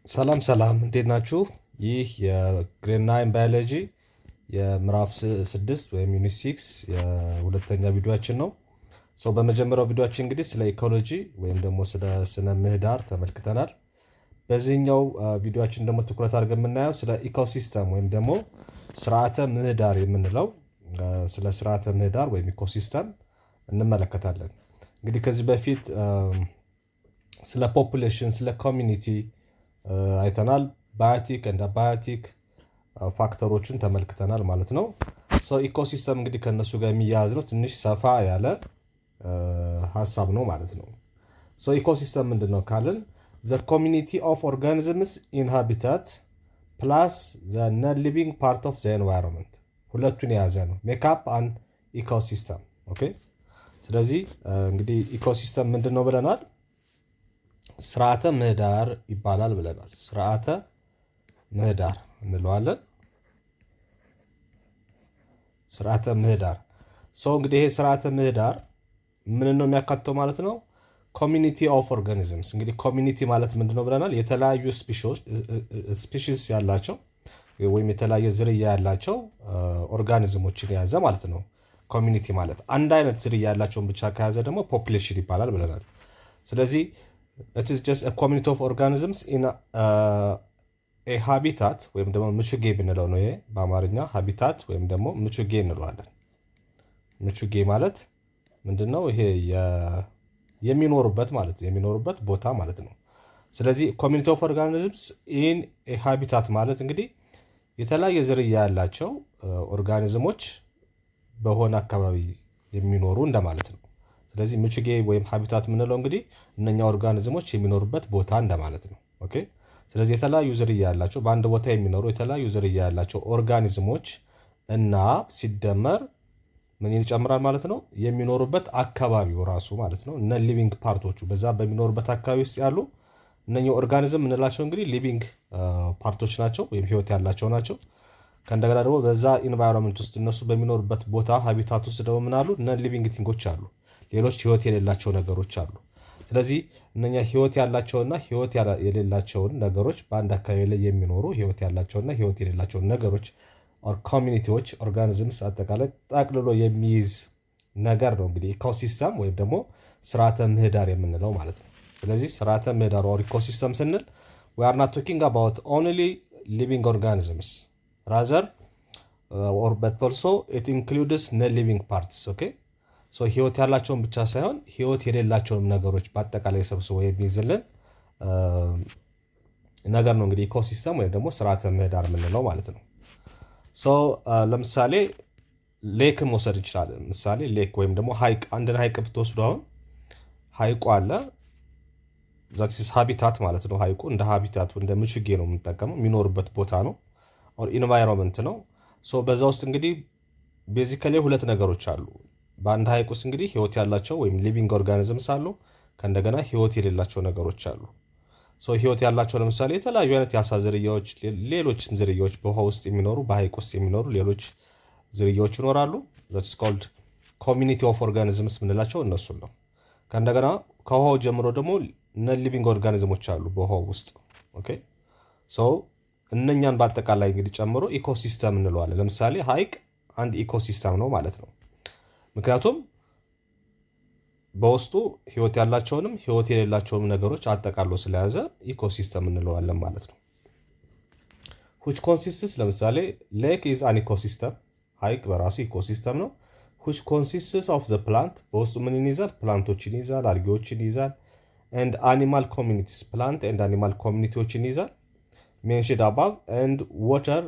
ሰላም እንዴት ናችሁ? ይህ የግሬድ 9 ባዮሎጂ የምዕራፍ 6 ወይም ዩኒት 6 የሁለተኛ ቪዲዮአችን ነው። በመጀመሪያው ቪዲዮአችን እንግዲህ ስለ ኢኮሎጂ ወይም ደግሞ ስለ ስነ ምህዳር ተመልክተናል። በዚህኛው ቪዲዮአችን ደግሞ ትኩረት አድርገን የምናየው ስለ ኢኮሲስተም ወይም ደግሞ ስርዓተ ምህዳር የምንለው ስለ ስርዓተ ምህዳር ወይም ኢኮሲስተም እንመለከታለን። እንግዲህ ከዚህ በፊት ስለ ፖፑሌሽን ስለ ኮሚኒቲ አይተናል። ባዮቲክ እና ባዮቲክ ፋክተሮችን ተመልክተናል ማለት ነው። ኢኮሲስተም እንግዲህ ከነሱ ጋር የሚያያዝ ነው። ትንሽ ሰፋ ያለ ሀሳብ ነው ማለት ነው። ኢኮሲስተም ምንድን ነው ካልን ዘ ኮሚኒቲ ኦፍ ኦርጋኒዝምስ ኢን ሃቢታት ፕላስ ዘ ነን ሊቪንግ ፓርት ኦፍ ዘ ኤንቫይሮንመንት ሁለቱን የያዘ ነው። ሜክ አፕ አን ኢኮሲስተም። ኦኬ። ስለዚህ እንግዲህ ኢኮሲስተም ምንድን ነው ብለናል? ስርዓተ ምህዳር ይባላል ብለናል። ስርዓተ ምህዳር እንለዋለን። ስርዓተ ምህዳር እንግዲህ ይሄ ስርዓተ ምህዳር ምን ነው የሚያካትተው ማለት ነው? ኮሚኒቲ ኦፍ ኦርጋኒዝምስ። እንግዲህ ኮሚኒቲ ማለት ምንድን ነው ብለናል? የተለያዩ ስፒሺስ ያላቸው ወይም የተለያየ ዝርያ ያላቸው ኦርጋኒዝሞችን የያዘ ማለት ነው። ኮሚኒቲ ማለት አንድ አይነት ዝርያ ያላቸውን ብቻ ከያዘ ደግሞ ፖፑሌሽን ይባላል ብለናል። ስለዚህ it is just a community of organisms in a habitat ወይም ደግሞ ምቹጌ ብንለው ነው። ይሄ በአማርኛ ሃቢታት ወይም ደግሞ ምቹጌ እንለዋለን። ምቹጌ ማለት ምንድነው? ይሄ የሚኖሩበት ማለት ነው። የሚኖሩበት ቦታ ማለት ነው። ስለዚህ ኮሚኒቲ ኦፍ ኦርጋኒዝምስ ኢን ኤ ሃቢታት ማለት እንግዲህ የተለያየ ዝርያ ያላቸው ኦርጋኒዝሞች በሆነ አካባቢ የሚኖሩ እንደማለት ነው። ስለዚህ ምቹጌ ወይም ሃቢታት የምንለው እንግዲህ እነኛ ኦርጋኒዝሞች የሚኖሩበት ቦታ እንደማለት ነው። ኦኬ። ስለዚህ የተለያዩ ዝርያ ያላቸው በአንድ ቦታ የሚኖሩ የተለያዩ ዝርያ ያላቸው ኦርጋኒዝሞች እና ሲደመር ምን ይጨምራል ማለት ነው? የሚኖሩበት አካባቢው ራሱ ማለት ነው። እነ ሊቪንግ ፓርቶቹ በዛ በሚኖሩበት አካባቢ ውስጥ ያሉ እነኛ ኦርጋኒዝም የምንላቸው እንግዲህ ሊቪንግ ፓርቶች ናቸው ወይም ህይወት ያላቸው ናቸው። ከእንደገና ደግሞ በዛ ኢንቫይሮንመንት ውስጥ እነሱ በሚኖሩበት ቦታ ሃቢታት ውስጥ ደግሞ ምን አሉ? እነ ሊቪንግ ቲንጎች አሉ። ሌሎች ህይወት የሌላቸው ነገሮች አሉ። ስለዚህ እነኛ ህይወት ያላቸውና ህይወት የሌላቸውን ነገሮች በአንድ አካባቢ ላይ የሚኖሩ ህይወት ያላቸውና ህይወት የሌላቸውን ነገሮች ኮሚኒቲዎች፣ ኦርጋኒዝምስ አጠቃላይ ጠቅልሎ የሚይዝ ነገር ነው እንግዲህ ኢኮሲስተም ወይም ደግሞ ስርዓተ ምህዳር የምንለው ማለት ነው። ስለዚህ ስርዓተ ምህዳር ኦር ኢኮሲስተም ስንል we are not talking about only living organisms rather but also it includes non-living parts. okay. ህይወት ያላቸውን ብቻ ሳይሆን ህይወት የሌላቸውን ነገሮች በአጠቃላይ ሰብስቦ የሚይዝልን ነገር ነው እንግዲህ ኢኮሲስተም ወይም ደግሞ ስርዓተ ምህዳር የምንለው ማለት ነው። ለምሳሌ ሌክን መውሰድ እንችላለን። ምሳሌ ሌክ ወይም ደግሞ ሐይቅ፣ አንድን ሐይቅ ብትወስዱ አሁን ሐይቁ አለ ዛት ኢዝ ሃቢታት ማለት ነው። ሐይቁ እንደ ሃቢታቱ እንደ ምቹጌ ነው የምንጠቀመው። የሚኖርበት ቦታ ነው ኦር ኢንቫይሮንመንት ነው። በዛ ውስጥ እንግዲህ ቤዚካሊ ሁለት ነገሮች አሉ። በአንድ ሐይቅ ውስጥ እንግዲህ ህይወት ያላቸው ወይም ሊቪንግ ኦርጋኒዝምስ አሉ። ከእንደገና ህይወት የሌላቸው ነገሮች አሉ። ህይወት ያላቸው ለምሳሌ የተለያዩ አይነት የአሳ ዝርያዎች፣ ሌሎችም ዝርያዎች በውሃ ውስጥ የሚኖሩ በሐይቅ ውስጥ የሚኖሩ ሌሎች ዝርያዎች ይኖራሉ። that's called community of organisms ምንላቸው እነሱን ነው። ከእንደገና ከውሃው ጀምሮ ደግሞ ነን ሊቪንግ ኦርጋኒዝሞች አሉ በውሃው ውስጥ። ኦኬ። እነኛን በአጠቃላይ እንግዲህ ጨምሮ ኢኮሲስተም እንለዋለን። ለምሳሌ ሐይቅ አንድ ኢኮሲስተም ነው ማለት ነው። ምክንያቱም በውስጡ ህይወት ያላቸውንም ህይወት የሌላቸውንም ነገሮች አጠቃሎ ስለያዘ ኢኮሲስተም እንለዋለን ማለት ነው። which consists ለምሳሌ ሌክ is an ecosystem ሐይቅ በራሱ ኢኮሲስተም ነው። which consists of the plant በውስጡ ምን ይይዛል? ፕላንቶችን ይይዛል፣ አልጌዎችን ይይዛል። and animal communities plant and animal communityዎችን ይይዛል mentioned above and water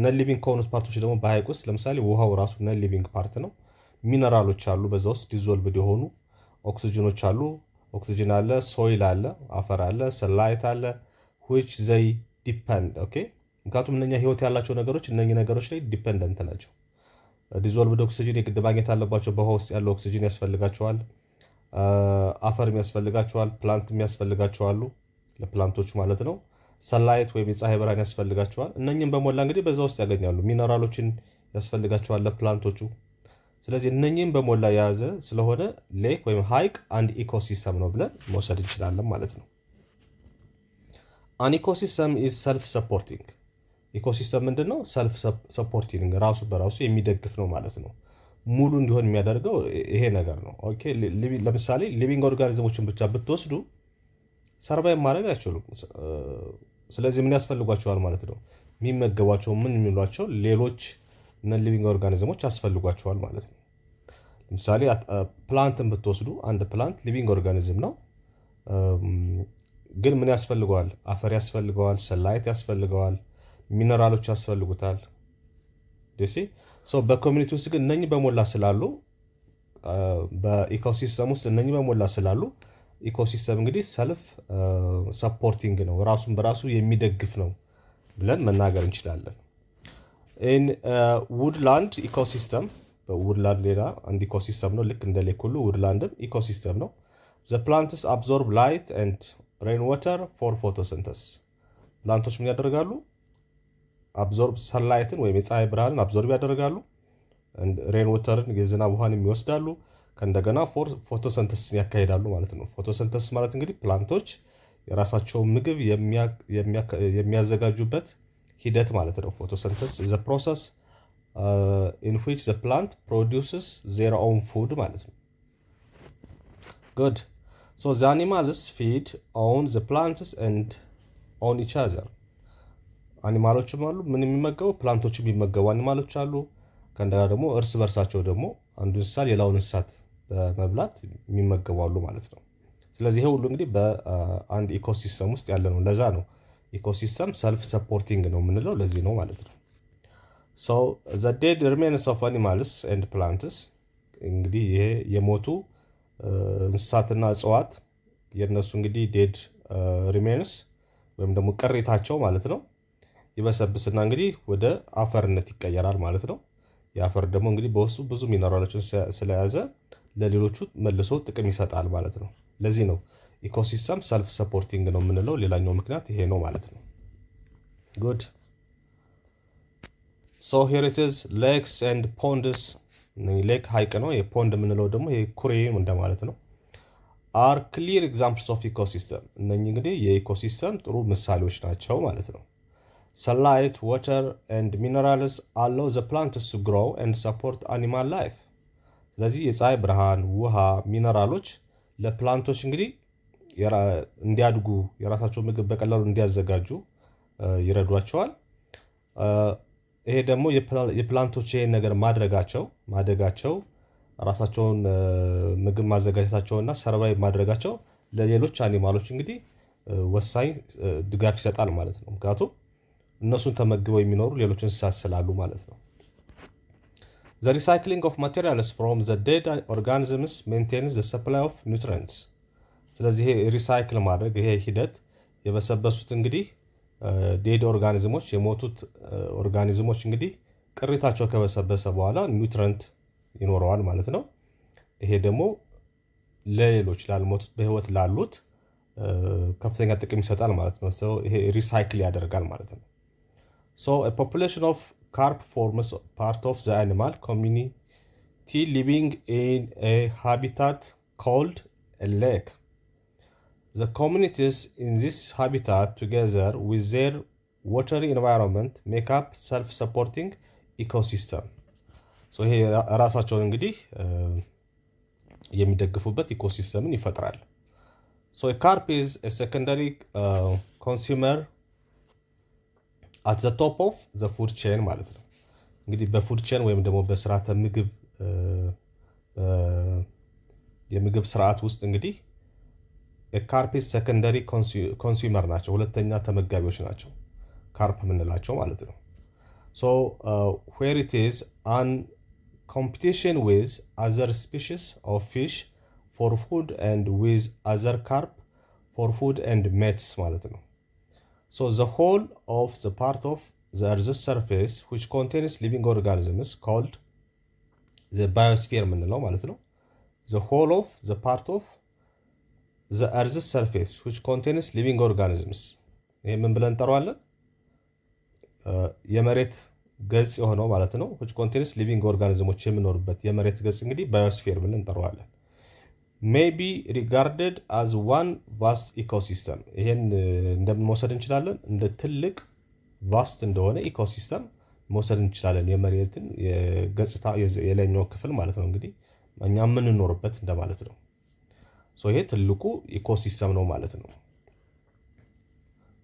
ነን ሊቪንግ ከሆኑት ፓርቶች ደግሞ በሐይቅ ውስጥ ለምሳሌ ውሃው ራሱ ነን ሊቪንግ ፓርት ነው። ሚነራሎች አሉ በዛ ውስጥ ዲዞልቭድ የሆኑ ኦክሲጅኖች አሉ። ኦክሲጅን አለ፣ ሶይል አለ፣ አፈር አለ፣ ሰንላይት አለ which they depend. ኦኬ። ምክንያቱም እነኛ ህይወት ያላቸው ነገሮች እነኚህ ነገሮች ላይ ዲፔንደንት ናቸው። ዲዞልቭድ ኦክሲጅን የግድ ማግኘት አለባቸው። በውሃ ውስጥ ያለው ኦክሲጅን ያስፈልጋቸዋል፣ አፈር ያስፈልጋቸዋል፣ ፕላንት ያስፈልጋቸዋሉ ለፕላንቶች ማለት ነው። ሰንላይት ወይም የፀሐይ ብርሃን ያስፈልጋቸዋል። እነኝም በሞላ እንግዲህ በዛ ውስጥ ያገኛሉ። ሚነራሎችን ያስፈልጋቸዋል ለፕላንቶቹ። ስለዚህ እነኝም በሞላ የያዘ ስለሆነ ሌክ ወይም ሐይቅ አንድ ኢኮሲስተም ነው ብለን መውሰድ እንችላለን ማለት ነው። አን ኢኮሲስተም ኢዝ ሰልፍ ሰፖርቲንግ። ኢኮሲስተም ምንድን ነው? ሰልፍ ሰፖርቲንግ፣ ራሱ በራሱ የሚደግፍ ነው ማለት ነው። ሙሉ እንዲሆን የሚያደርገው ይሄ ነገር ነው። ኦኬ ለምሳሌ ሊቪንግ ኦርጋኒዝሞችን ብቻ ብትወስዱ ሰርቫይቭ ማድረግ አይችሉም። ስለዚህ ምን ያስፈልጓቸዋል ማለት ነው? የሚመገቧቸው ምን የሚሏቸው ሌሎች ነን ሊቪንግ ኦርጋኒዝሞች ያስፈልጓቸዋል ማለት ነው። ለምሳሌ ፕላንትን ብትወስዱ አንድ ፕላንት ሊቪንግ ኦርጋኒዝም ነው፣ ግን ምን ያስፈልገዋል? አፈር ያስፈልገዋል፣ ሰላይት ያስፈልገዋል፣ ሚነራሎች ያስፈልጉታል። ደሴ በኮሚኒቲ ውስጥ ግን እነኚህ በሞላ ስላሉ በኢኮሲስተም ውስጥ እነኚህ በሞላ ስላሉ ኢኮሲስተም እንግዲህ ሰልፍ ሰፖርቲንግ ነው፣ ራሱን በራሱ የሚደግፍ ነው ብለን መናገር እንችላለን። ኢን ውድላንድ ኢኮሲስተም፣ ውድላንድ ሌላ አንድ ኢኮሲስተም ነው። ልክ እንደ ሌክ ሁሉ ውድላንድም ኢኮሲስተም ነው። ዘ ፕላንትስ አብዞርብ ላይት ኤንድ ሬን ዋተር ፎር ፎቶሲንተሲስ። ፕላንቶች ምን ያደርጋሉ? አብዞርብ ሰንላይትን ወይም የፀሐይ ብርሃንን አብዞርብ ያደርጋሉ። ሬን ዋተርን የዝናብ ውሃን የሚወስዳሉ። ከእንደገና ፎቶሰንተስን ያካሂዳሉ ማለት ነው። ፎቶሰንተስ ማለት እንግዲህ ፕላንቶች የራሳቸውን ምግብ የሚያዘጋጁበት ሂደት ማለት ነው። ፎቶሰንተስ ዘ ፕሮሰስ ኢን ዊች ዘ ፕላንት ፕሮዲውስስ ዜር ኦውን ፉድ ማለት ነው። ጉድ ሶ ዘ አኒማልስ ፊድ ኦን ዘ ፕላንትስ ኤንድ ኦን ኢች አዘር። አኒማሎችም አሉ ምን የሚመገቡ ፕላንቶች የሚመገቡ አኒማሎች አሉ። ከእንደገና ደግሞ እርስ በርሳቸው ደግሞ አንዱ እንስሳ ሌላውን እንስሳት በመብላት የሚመገቡ አሉ ማለት ነው። ስለዚህ ይሄ ሁሉ እንግዲህ በአንድ ኢኮሲስተም ውስጥ ያለ ነው። ለዛ ነው ኢኮሲስተም ሰልፍ ሰፖርቲንግ ነው የምንለው፣ ለዚህ ነው ማለት ነው። ሶ ዘ ዴድ ሪሜንስ ኦፍ አኒማልስ ኤንድ ፕላንትስ፣ እንግዲህ ይሄ የሞቱ እንስሳትና እጽዋት የእነሱ እንግዲህ ዴድ ሪሜንስ ወይም ደግሞ ቅሪታቸው ማለት ነው ይበሰብስና እንግዲህ ወደ አፈርነት ይቀየራል ማለት ነው። የአፈር ደግሞ እንግዲህ በውስጡ ብዙ ሚነራሎችን ስለያዘ ለሌሎቹ መልሶ ጥቅም ይሰጣል ማለት ነው። ለዚህ ነው ኢኮሲስተም ሰልፍ ሰፖርቲንግ ነው የምንለው። ሌላኛው ምክንያት ይሄ ነው ማለት ነው። ጉድ ሶ ሂር ኢት ኢዝ ሌክስ ኤንድ ፖንድስ። ሌክ ሀይቅ ነው። የፖንድ የምንለው ደግሞ ኩሬ እንደማለት ነው። አር ክሊር ኤግዛምፕልስ ኦፍ ኢኮሲስተም። እነኚህ እንግዲህ የኢኮሲስተም ጥሩ ምሳሌዎች ናቸው ማለት ነው። ሰንላይት ዋተር ኤንድ ሚነራልስ አለው ዘ ፕላንትስ ቱ ግሮው ኤንድ ሰፖርት አኒማል ላይፍ። ስለዚህ የፀሐይ ብርሃን፣ ውሃ፣ ሚነራሎች ለፕላንቶች እንግዲህ እንዲያድጉ የራሳቸው ምግብ በቀላሉ እንዲያዘጋጁ ይረዷቸዋል። ይሄ ደግሞ የፕላንቶች ይሄን ነገር ማደጋቸው ራሳቸውን ምግብ ማዘጋጀታቸውና ሰርቫይቭ ማድረጋቸው ለሌሎች አኒማሎች እንግዲህ ወሳኝ ድጋፍ ይሰጣል ማለት ነው። ምክንያቱም እነሱን ተመግበው የሚኖሩ ሌሎች እንስሳት ስላሉ ማለት ነው። ዘ ሪሳይክሊንግ ኦፍ ማቴሪያልስ ፍሮም ዘ ዴድ ኦርጋኒዝምስ ሜንቴንስ ዘ ሰፕላይ ኦፍ ኒውትሪየንትስ። ስለዚህ ይሄ ሪሳይክል ማድረግ ይሄ ሂደት የበሰበሱት እንግዲህ ዴድ ኦርጋኒዝሞች የሞቱት ኦርጋኒዝሞች እንግዲህ ቅሪታቸው ከበሰበሰ በኋላ ኒውትረንት ይኖረዋል ማለት ነው። ይሄ ደግሞ ለሌሎች ላልሞቱት በህይወት ላሉት ከፍተኛ ጥቅም ይሰጣል ማለት ነው። ይሄ ሪሳይክል ያደርጋል ማለት ነው። So a population of carp forms part of the animal community living in a habitat called a lake. The communities in this habitat, together with their watery environment, make up self-supporting ecosystem. So ይሄ ራሳቸውን እንግዲህ የሚደግፉበት ኢኮሲስተምን ይፈጥራል። So a carp is a secondary consumer at the top of the food chain ማለት ነው። እንግዲህ በፉድ ቼን ወይም ደግሞ በስርዓተ ምግብ የምግብ ስርዓት ውስጥ እንግዲህ ካርፕ ሰከንደሪ ኮንሱመር ናቸው፣ ሁለተኛ ተመጋቢዎች ናቸው ካርፕ የምንላቸው ማለት ነው። ሶ where it is on competition with other species of fish for food and with other carp for food and mates ማለት ነው። So the whole of the part of the Earth's surface which contains living organisms called the biosphere የምንለው ማለት ነው። The whole of the part of the Earth's surface which contains living organisms ይሄ ምን ብለን እንጠራዋለን? የመሬት ገጽ የሆነው ማለት ነው። which contains living organisms የሚኖሩበት የመሬት ገጽ እንግዲህ ባዮስፌር ብለን እንጠራዋለን። ሜይ ቢ ሪጋርደድ አዝ ዋን ቫስት ኢኮሲስተም። ይሄን እንደምን መውሰድ እንችላለን? እንደ ትልቅ ቫስት እንደሆነ ኢኮሲስተም መውሰድ እንችላለን። የመሬትን የገጽታ የላይኛው ክፍል ማለት ነው። እንግዲህ እኛ የምንኖርበት እንደማለት ነው። ይሄ ትልቁ ኢኮሲስተም ነው ማለት ነው።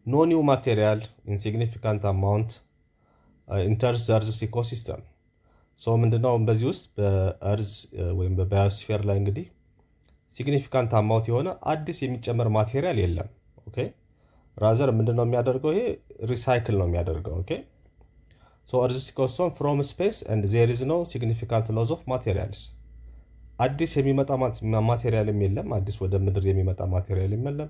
ኖ ኒው ማቴሪያል ኢን ሲግኒፊካንት አማውንት ኢንተርስ ዘ እርዝ ኢኮሲስተም። ምንድነው በዚህ ውስጥ በእርዝ ወይም በባዮስፌር ላይ እንግዲህ ሲግኒፊካንት አማውንት የሆነ አዲስ የሚጨመር ማቴሪያል የለም። ኦኬ ራዘር ምንድነው የሚያደርገው? ይሄ ሪሳይክል ነው የሚያደርገው። ኦኬ እርዝ ኢኮሲስተም ፍሮም ስፔስ ኤንድ ዜር ኢዝ ኖ ሲግኒፊካንት ሎዝ ኦፍ ማቴሪያልስ። አዲስ የሚመጣ ማቴሪያልም የለም። አዲስ ወደ ምድር የሚመጣ ማቴሪያልም የለም።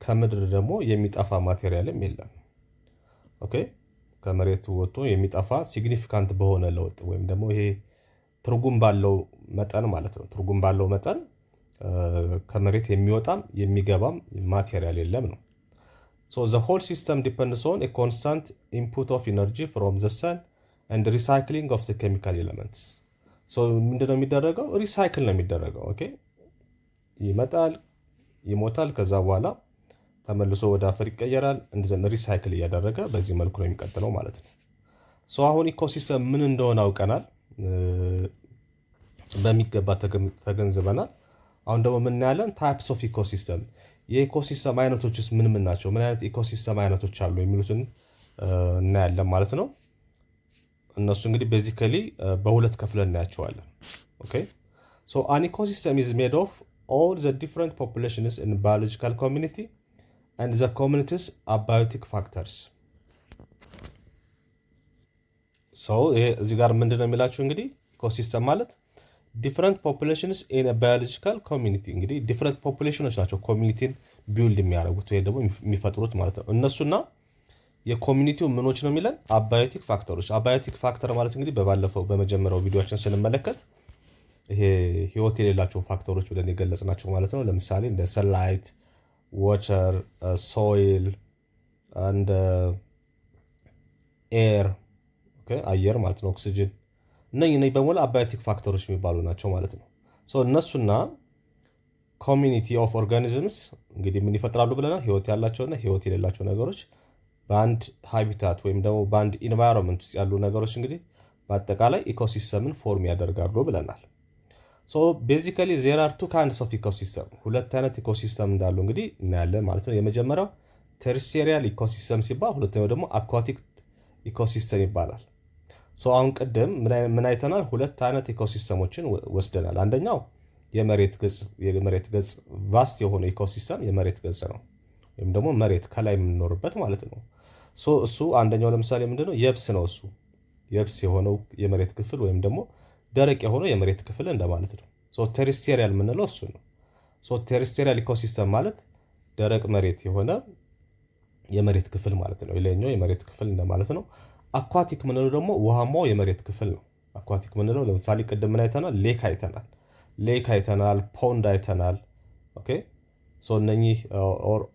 ከምድር ደግሞ የሚጠፋ ማቴሪያልም የለም። ኦኬ ከመሬት ወጥቶ የሚጠፋ ሲግኒፊካንት በሆነ ለውጥ ወይም ደግሞ ይሄ ትርጉም ባለው መጠን ማለት ነው። ትርጉም ባለው መጠን ከመሬት የሚወጣም የሚገባም ማቴሪያል የለም ነው። the whole system depends on a constant input of energy from the sun and recycling of the chemical elements. ምንድነው የሚደረገው? ሪሳይክል ነው የሚደረገው። ኦኬ ይመጣል፣ ይሞታል፣ ከዛ በኋላ ተመልሶ ወደ አፈር ይቀየራል። እንደዚህ ሪሳይክል እያደረገ በዚህ መልኩ ነው የሚቀጥለው ማለት ነው። አሁን ኢኮሲስተም ምን እንደሆነ አውቀናል፣ በሚገባ ተገንዝበናል። አሁን ደግሞ ምን እናያለን? ታይፕስ ኦፍ ኢኮሲስተም። የኢኮሲስተም አይነቶችስ ምን ምን ናቸው? ምን አይነት ኢኮሲስተም አይነቶች አሉ የሚሉትን እናያለን ማለት ነው። እነሱ እንግዲህ ቤዚካሊ በሁለት ከፍለን እናያቸዋለን። ኦኬ አን ኢኮሲስተም ኢዝ ሜድ ኦፍ ኦል ዘ ዲፍረንት ፖፑሌሽንስ ኢን ባዮሎጂካል ኮሚኒቲ and the community's abiotic factors. እዚህ ጋር ምንድነው የሚላችሁ? እንግዲህ ኢኮሲስተም ማለት ዲፍረንት ፖፑሌሽንስ ኢን ባዮሎጂካል ኮሚኒቲ። እንግዲህ ዲፍረንት ፖፑሌሽኖች ናቸው ኮሚኒቲን ቢውልድ የሚያደርጉት ወይ ደግሞ የሚፈጥሩት ማለት ነው። እነሱና የኮሚኒቲው ምኖች ነው የሚለን አባዮቲክ ፋክተሮች። አባዮቲክ ፋክተር ማለት እንግዲህ በባለፈው በመጀመሪያው ቪዲዮችን ስንመለከት ይሄ ህይወት የሌላቸው ፋክተሮች ብለን የገለጽናቸው ማለት ነው። ለምሳሌ እንደ ሰንላይት፣ ዋተር፣ ሶይል አንድ ኤር፣ አየር ማለት ነው፣ ኦክሲጅን። እነኚህ በሙሉ አባዮቲክ ፋክተሮች የሚባሉ ናቸው ማለት ነው። እነሱና ኮሚኒቲ ኦፍ ኦርጋኒዝምስ እንግዲህ ምን ይፈጥራሉ ብለናል? ህይወት ያላቸውና ህይወት የሌላቸው ነገሮች በአንድ ሃቢታት ወይም ደግሞ በአንድ ኢንቫይሮንመንት ውስጥ ያሉ ነገሮች እንግዲህ በአጠቃላይ ኢኮሲስተምን ፎርም ያደርጋሉ ብለናል። ቤዚካሊ ዜር አር ቱ ካይንድስ ኦፍ ኢኮሲስተም፣ ሁለት አይነት ኢኮሲስተም እንዳሉ እንግዲህ እናያለን ማለት ነው። የመጀመሪያው ተርሲሪያል ኢኮሲስተም ሲባል፣ ሁለተኛው ደግሞ አኳቲክ ኢኮሲስተም ይባላል። አሁን ቅድም ምን አይተናል? ሁለት አይነት ኢኮሲስተሞችን ወስደናል። አንደኛው የመሬት ገጽ ቫስት የሆነ ኢኮሲስተም የመሬት ገጽ ነው፣ ወይም ደግሞ መሬት ከላይ የምንኖርበት ማለት ነው። እሱ አንደኛው ለምሳሌ ምንድነው? የብስ ነው። እሱ የብስ የሆነው የመሬት ክፍል ወይም ደግሞ ደረቅ የሆነው የመሬት ክፍል እንደማለት ነው። ቴሬስቴሪያል የምንለው እሱ ነው። ቴሬስቴሪያል ኢኮሲስተም ማለት ደረቅ መሬት የሆነ የመሬት ክፍል ማለት ነው፣ የላይኛው የመሬት ክፍል እንደማለት ነው። አኳቲክ የምንለው ደግሞ ውሃማው የመሬት ክፍል ነው። አኳቲክ የምንለው ለምሳሌ ቅድም ምን አይተናል? ሌክ አይተናል፣ ፖንድ አይተናል። ኦኬ እነኚህ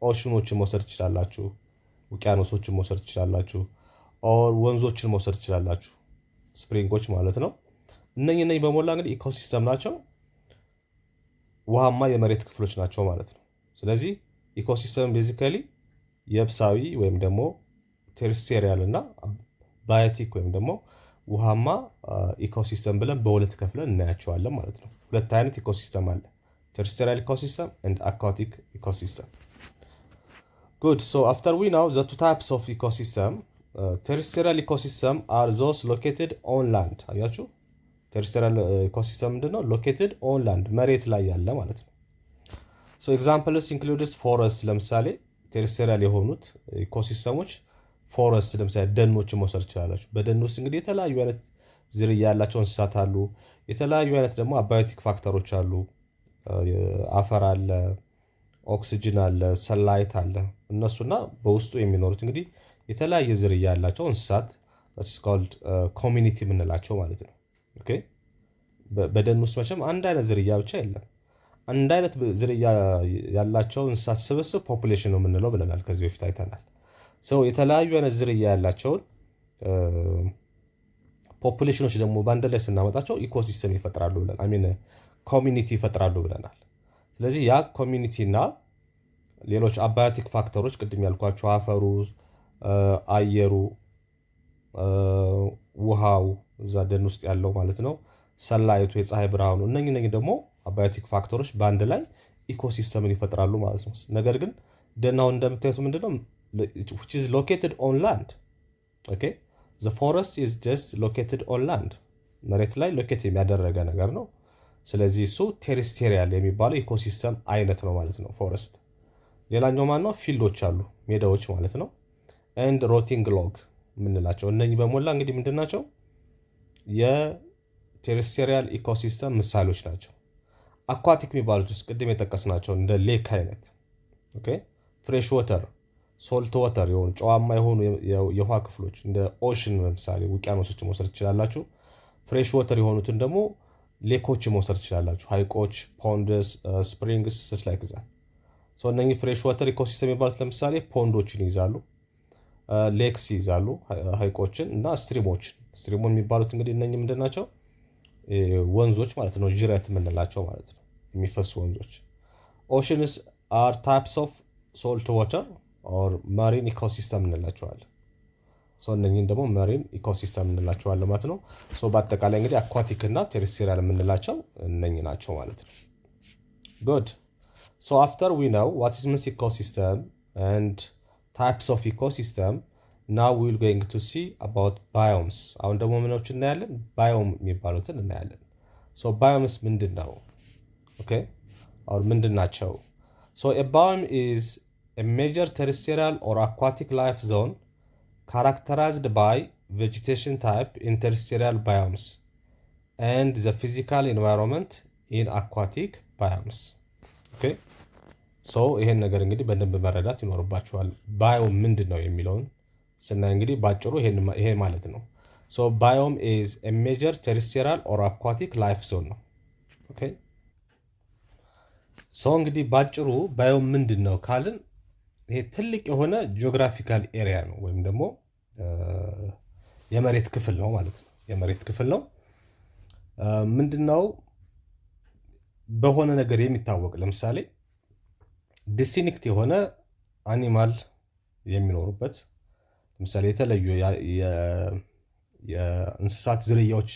ኦሽኖችን መውሰድ ትችላላችሁ፣ ውቅያኖሶችን መውሰድ ትችላላችሁ፣ ወንዞችን መውሰድ ትችላላችሁ፣ ስፕሪንጎች ማለት ነው። እነኚህ በሞላ እንግዲህ ኢኮሲስተም ናቸው፣ ውሃማ የመሬት ክፍሎች ናቸው ማለት ነው። ስለዚህ ኢኮሲስተም ቤዚካሊ የብሳዊ ወይም ደግሞ ቴሬስቴሪያል እና ባዮቲክ ወይም ደግሞ ውሃማ ኢኮሲስተም ብለን በሁለት ከፍለን እናያቸዋለን ማለት ነው። ሁለት አይነት ኢኮሲስተም አለ፣ terrestrial ecosystem and aquatic ecosystem. Good. After we know the two types of ecosystem, terrestrial ecosystem are those located on land. አያችሁ terrestrial ecosystem ምንድነው? located on land መሬት ላይ ያለ ማለት ነው። examples includes forest። ለምሳሌ terrestrial የሆኑት ኢኮሲስተሞች ፎረስት፣ ለምሳሌ ደኖችን መውሰድ ትችላላችሁ። በደን ውስጥ እንግዲህ የተለያዩ አይነት ዝርያ ያላቸው እንስሳት አሉ። የተለያዩ አይነት ደግሞ አባዮቲክ ፋክተሮች አሉ። አፈር አለ፣ ኦክሲጅን አለ፣ ሰንላይት አለ። እነሱና በውስጡ የሚኖሩት እንግዲህ የተለያየ ዝርያ ያላቸው እንስሳት ስኮልድ ኮሚኒቲ የምንላቸው ማለት ነው። ኦኬ በደን ውስጥ መቼም አንድ አይነት ዝርያ ብቻ የለም። አንድ አይነት ዝርያ ያላቸው እንስሳት ስብስብ ፖፑሌሽን ነው የምንለው ብለናል፣ ከዚህ በፊት አይተናል። የተለያዩ አይነት ዝርያ ያላቸውን ፖፑሌሽኖች ደግሞ በአንድ ላይ ስናመጣቸው ኢኮሲስተም ይፈጥራሉ ብለን ኮሚኒቲ ይፈጥራሉ ብለናል። ስለዚህ ያ ኮሚኒቲ እና ሌሎች አባዮቲክ ፋክተሮች ቅድም ያልኳቸው አፈሩ፣ አየሩ፣ ውሃው እዛ ደን ውስጥ ያለው ማለት ነው፣ ሰላይቱ፣ የፀሐይ ብርሃኑ እነኚህ ደግሞ አባዮቲክ ፋክተሮች በአንድ ላይ ኢኮሲስተምን ይፈጥራሉ ማለት ነው። ነገር ግን ደን አሁን እንደምታዩት ምንድነው which is located on land. Okay? The forest is just located on land. መሬት ላይ ሎኬት የሚያደረገ ነገር ነው። ስለዚህ እሱ ቴሪስቴሪያል የሚባለው ኢኮሲስተም አይነት ነው ማለት ነው ፎረስት። ሌላኛው ማን ነው? ፊልዶች አሉ፣ ሜዳዎች ማለት ነው። ኤንድ ሮቲንግ ሎግ የምንላቸው እነኚህ በሞላ እንግዲህ ምንድን ናቸው? የቴሪስቴሪያል ኢኮሲስተም ምሳሌዎች ናቸው። አኳቲክ የሚባሉት ውስጥ ቅድም የጠቀስናቸው እንደ ሌክ አይነት፣ ፍሬሽ ወተር፣ ሶልት ወተር የሆኑ ጨዋማ የሆኑ የውሃ ክፍሎች እንደ ኦሽን ለምሳሌ ውቅያኖሶች መውሰድ ትችላላችሁ። ፍሬሽ ወተር የሆኑትን ደግሞ ሌኮች መውሰድ ትችላላችሁ። ሃይቆች፣ ፖንድስ፣ ስፕሪንግስ ሰች ላይ ግዛት እነኚህ ፍሬሽ ወተር ኢኮሲስተም የሚባሉት ለምሳሌ ፖንዶችን ይይዛሉ፣ ሌክስ ይይዛሉ፣ ሃይቆችን እና ስትሪሞችን። ስትሪሞን የሚባሉት እንግዲህ እነኚህ ምንድን ናቸው? ወንዞች ማለት ነው፣ ጅረት የምንላቸው ማለት ነው፣ የሚፈሱ ወንዞች። ኦሽንስ አር ታይፕስ ኦፍ ሶልት ወተር ኦር ማሪን ኢኮሲስተም እንላቸዋለን። እነኝህን ደግሞ ማሪን ኢኮሲስተም እንላቸዋለን ማለት ነው። በአጠቃላይ እንግዲህ አኳቲክ እና ቴሬስትሪያል የምንላቸው እነኝህ ናቸው ማለት ነው። ጉድ አፍተር ዊ ነው ዋት ኢዝ ሚንስ ኢኮሲስተም ኤንድ ታይፕስ ኦፍ ኢኮሲስተም ናው ዊ ዊል ጎይንግ ቱ ሲ አባውት ባዮምስ። አሁን ደግሞ ምኖች እናያለን? ባዮም የሚባሉትን እናያለን። ባዮምስ ምንድን ነው? ኦኬ አሁን ምንድን ናቸው? ኤ ባዮም ኢዝ a major terrestrial or aquatic life zone characterized by vegetation type in terrestrial biomes and the physical environment in aquatic biomes. Okay? ይሄን ነገር እንግዲህ በደንብ መረዳት ይኖርባችኋል። ባዮም ምንድን ነው የሚለውን ስናይ እንግዲህ ባጭሩ ይሄ ማለት ነው። ባዮም is a major terrestrial or aquatic life zone ነው። Okay? እንግዲህ ባጭሩ ባዮም ምንድን ነው ካልን ይሄ ትልቅ የሆነ ጂኦግራፊካል ኤሪያ ነው ወይም ደግሞ የመሬት ክፍል ነው ማለት ነው። የመሬት ክፍል ነው ምንድነው? በሆነ ነገር የሚታወቅ ለምሳሌ ዲስቲንክት የሆነ አኒማል የሚኖሩበት፣ ለምሳሌ የተለዩ የእንስሳት ዝርያዎች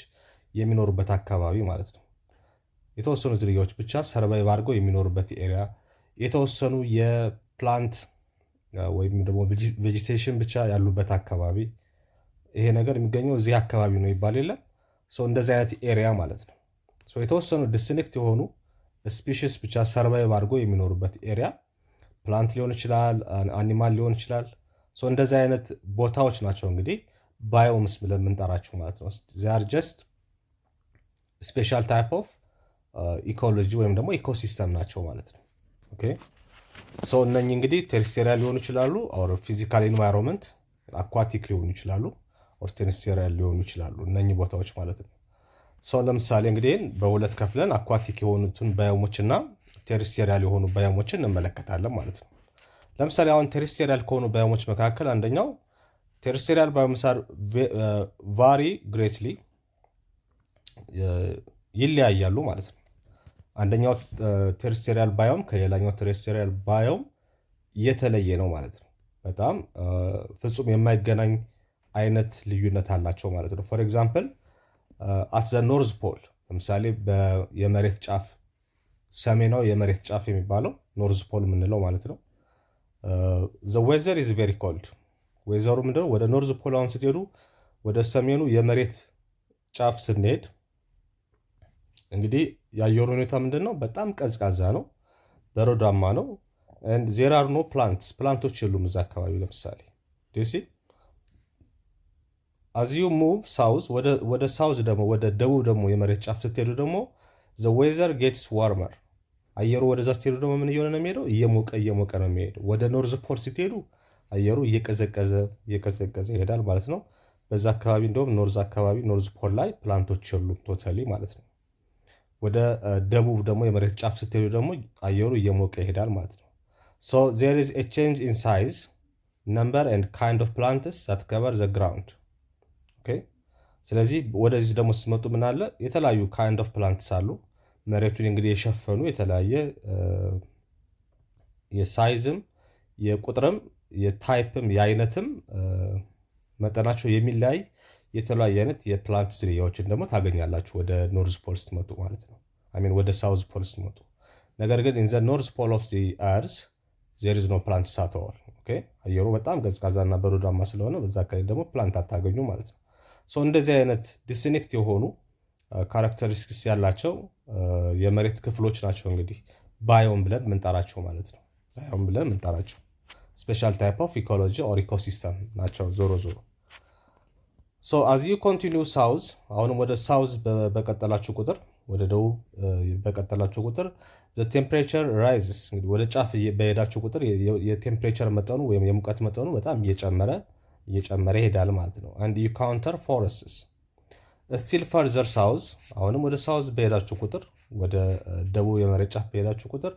የሚኖሩበት አካባቢ ማለት ነው። የተወሰኑ ዝርያዎች ብቻ ሰርቫይቭ አድርገው የሚኖሩበት ኤሪያ፣ የተወሰኑ የፕላንት ወይም ደግሞ ቬጂቴሽን ብቻ ያሉበት አካባቢ። ይሄ ነገር የሚገኘው እዚህ አካባቢ ነው ይባል የለም። እንደዚህ አይነት ኤሪያ ማለት ነው። የተወሰኑ ዲስቲንክት የሆኑ ስፒሽስ ብቻ ሰርቫይቭ አድርጎ የሚኖሩበት ኤሪያ፣ ፕላንት ሊሆን ይችላል፣ አኒማል ሊሆን ይችላል። እንደዚህ አይነት ቦታዎች ናቸው እንግዲህ ባዮምስ ብለን የምንጠራቸው ማለት ነው። ዜ አር ጀስት ስፔሻል ታይፕ ኦፍ ኢኮሎጂ ወይም ደግሞ ኢኮሲስተም ናቸው ማለት ነው። ኦኬ እነኚህ እንግዲህ ቴሬስትሪያል ሊሆኑ ይችላሉ፣ ኦር ፊዚካል ኢንቫይሮንመንት አኳቲክ ሊሆኑ ይችላሉ፣ ኦር ቴሬስትሪያል ሊሆኑ ይችላሉ እነኚህ ቦታዎች ማለት ነው። ለምሳሌ እንግዲህ በሁለት ከፍለን አኳቲክ የሆኑትን ባዮሞች እና ቴሬስትሪያል የሆኑ ባዮሞችን እንመለከታለን ማለት ነው። ለምሳሌ አሁን ቴሬስትሪያል ከሆኑ ባዮሞች መካከል አንደኛው ቴሬስትሪያል ባዮምስ አር ቫሪ ግሬትሊ ይለያያሉ ማለት ነው። አንደኛው ቴሬስትሪያል ባዮም ከሌላኛው ቴሬስትሪያል ባዮም የተለየ ነው ማለት ነው። በጣም ፍጹም የማይገናኝ አይነት ልዩነት አላቸው ማለት ነው። ፎር ኤግዛምፕል አት ዘ ኖርዝ ፖል ለምሳሌ የመሬት ጫፍ ሰሜናዊ የመሬት ጫፍ የሚባለው ኖርዝ ፖል የምንለው ማለት ነው። ዘ ዌዘር ኢዝ ቬሪ ኮልድ። ዌዘሩ ምንድነው? ወደ ኖርዝ ፖል አሁን ስትሄዱ ወደ ሰሜኑ የመሬት ጫፍ ስንሄድ እንግዲህ የአየሩ ሁኔታ ምንድን ነው? በጣም ቀዝቃዛ ነው፣ በረዷማ ነው። ዜር አር ኖ ፕላንትስ፣ ፕላንቶች የሉም እዛ አካባቢ። ለምሳሌ ዴሲ አዝ ዩ ሙቭ ሳውዝ፣ ወደ ሳውዝ ደግሞ ወደ ደቡብ ደግሞ የመሬት ጫፍ ስትሄዱ ደግሞ ዘ ዌዘር ጌትስ ዋርመር፣ አየሩ ወደዛ ስትሄዱ ደግሞ ምን እየሆነ ነው የሚሄደው? እየሞቀ ነው የሚሄደው። ወደ ኖርዝ ፖል ስትሄዱ አየሩ እየቀዘቀዘ ይሄዳል ማለት ነው። በዛ አካባቢ እንደውም ኖርዝ ፖል ላይ ፕላንቶች የሉም ቶታሊ ማለት ነው። ወደ ደቡብ ደግሞ የመሬት ጫፍ ስትሄዱ ደግሞ አየሩ እየሞቀ ይሄዳል ማለት ነው። there is a change in size, number and kind of plants that cover the ground. Okay? ስለዚህ ወደዚህ ደግሞ ስትመጡ ምን አለ? የተለያዩ kind of plants አሉ። መሬቱን እንግዲህ የሸፈኑ የተለያየ የሳይዝም የቁጥርም የታይፕም የአይነትም መጠናቸው የሚለያይ የተለያየ አይነት የፕላንት ዝርያዎችን ደግሞ ታገኛላችሁ ወደ ኖርዝ ፖል ስትመጡ ማለት ነው። አሚን ወደ ሳውዝ ፖል ስትመጡ። ነገር ግን ኢን ዘ ኖርዝ ፖል ኦፍ ዚ አርዝ ዜር ኢዝ ኖ ፕላንትስ አት ኦል። ኦኬ አየሩ በጣም ቀዝቃዛና በረዷማ ስለሆነ በዛ አካባቢ ደግሞ ፕላንት አታገኙ ማለት ነው። ሶ እንደዚህ አይነት ዲስኒክት የሆኑ ካራክተሪስቲክስ ያላቸው የመሬት ክፍሎች ናቸው እንግዲህ ባዮም ብለን ምንጠራቸው ማለት ነው። ባዮም ብለን ምንጠራቸው ስፔሻል ታይፕ ኦፍ ኢኮሎጂ ኦር ኢኮሲስተም ናቸው ዞሮ ዞሮ። ሶ አዝ ዩ ኮንቲኒው ሳውዝ፣ አሁንም ወደ ሳውዝ በቀጠላችሁ ቁጥር ወደ ደቡብ በቀጠላችሁ ቁጥር ዘ ቴምፕሬቸር ራይዝስ፣ እንግዲህ ወደ ጫፍ በሄዳችሁ ቁጥር የቴምፕሬቸር መጠኑ ወይም የሙቀት መጠኑ በጣም እየጨመረ ይሄዳል ማለት ነው። አንድ ዩ ካውንተር ፎረስትስ ስቲል ፈርዘር ሳውዝ፣ አሁንም ወደ ሳውዝ በሄዳችሁ ቁጥር ወደ ደቡብ የመሬት ጫፍ በሄዳችሁ ቁጥር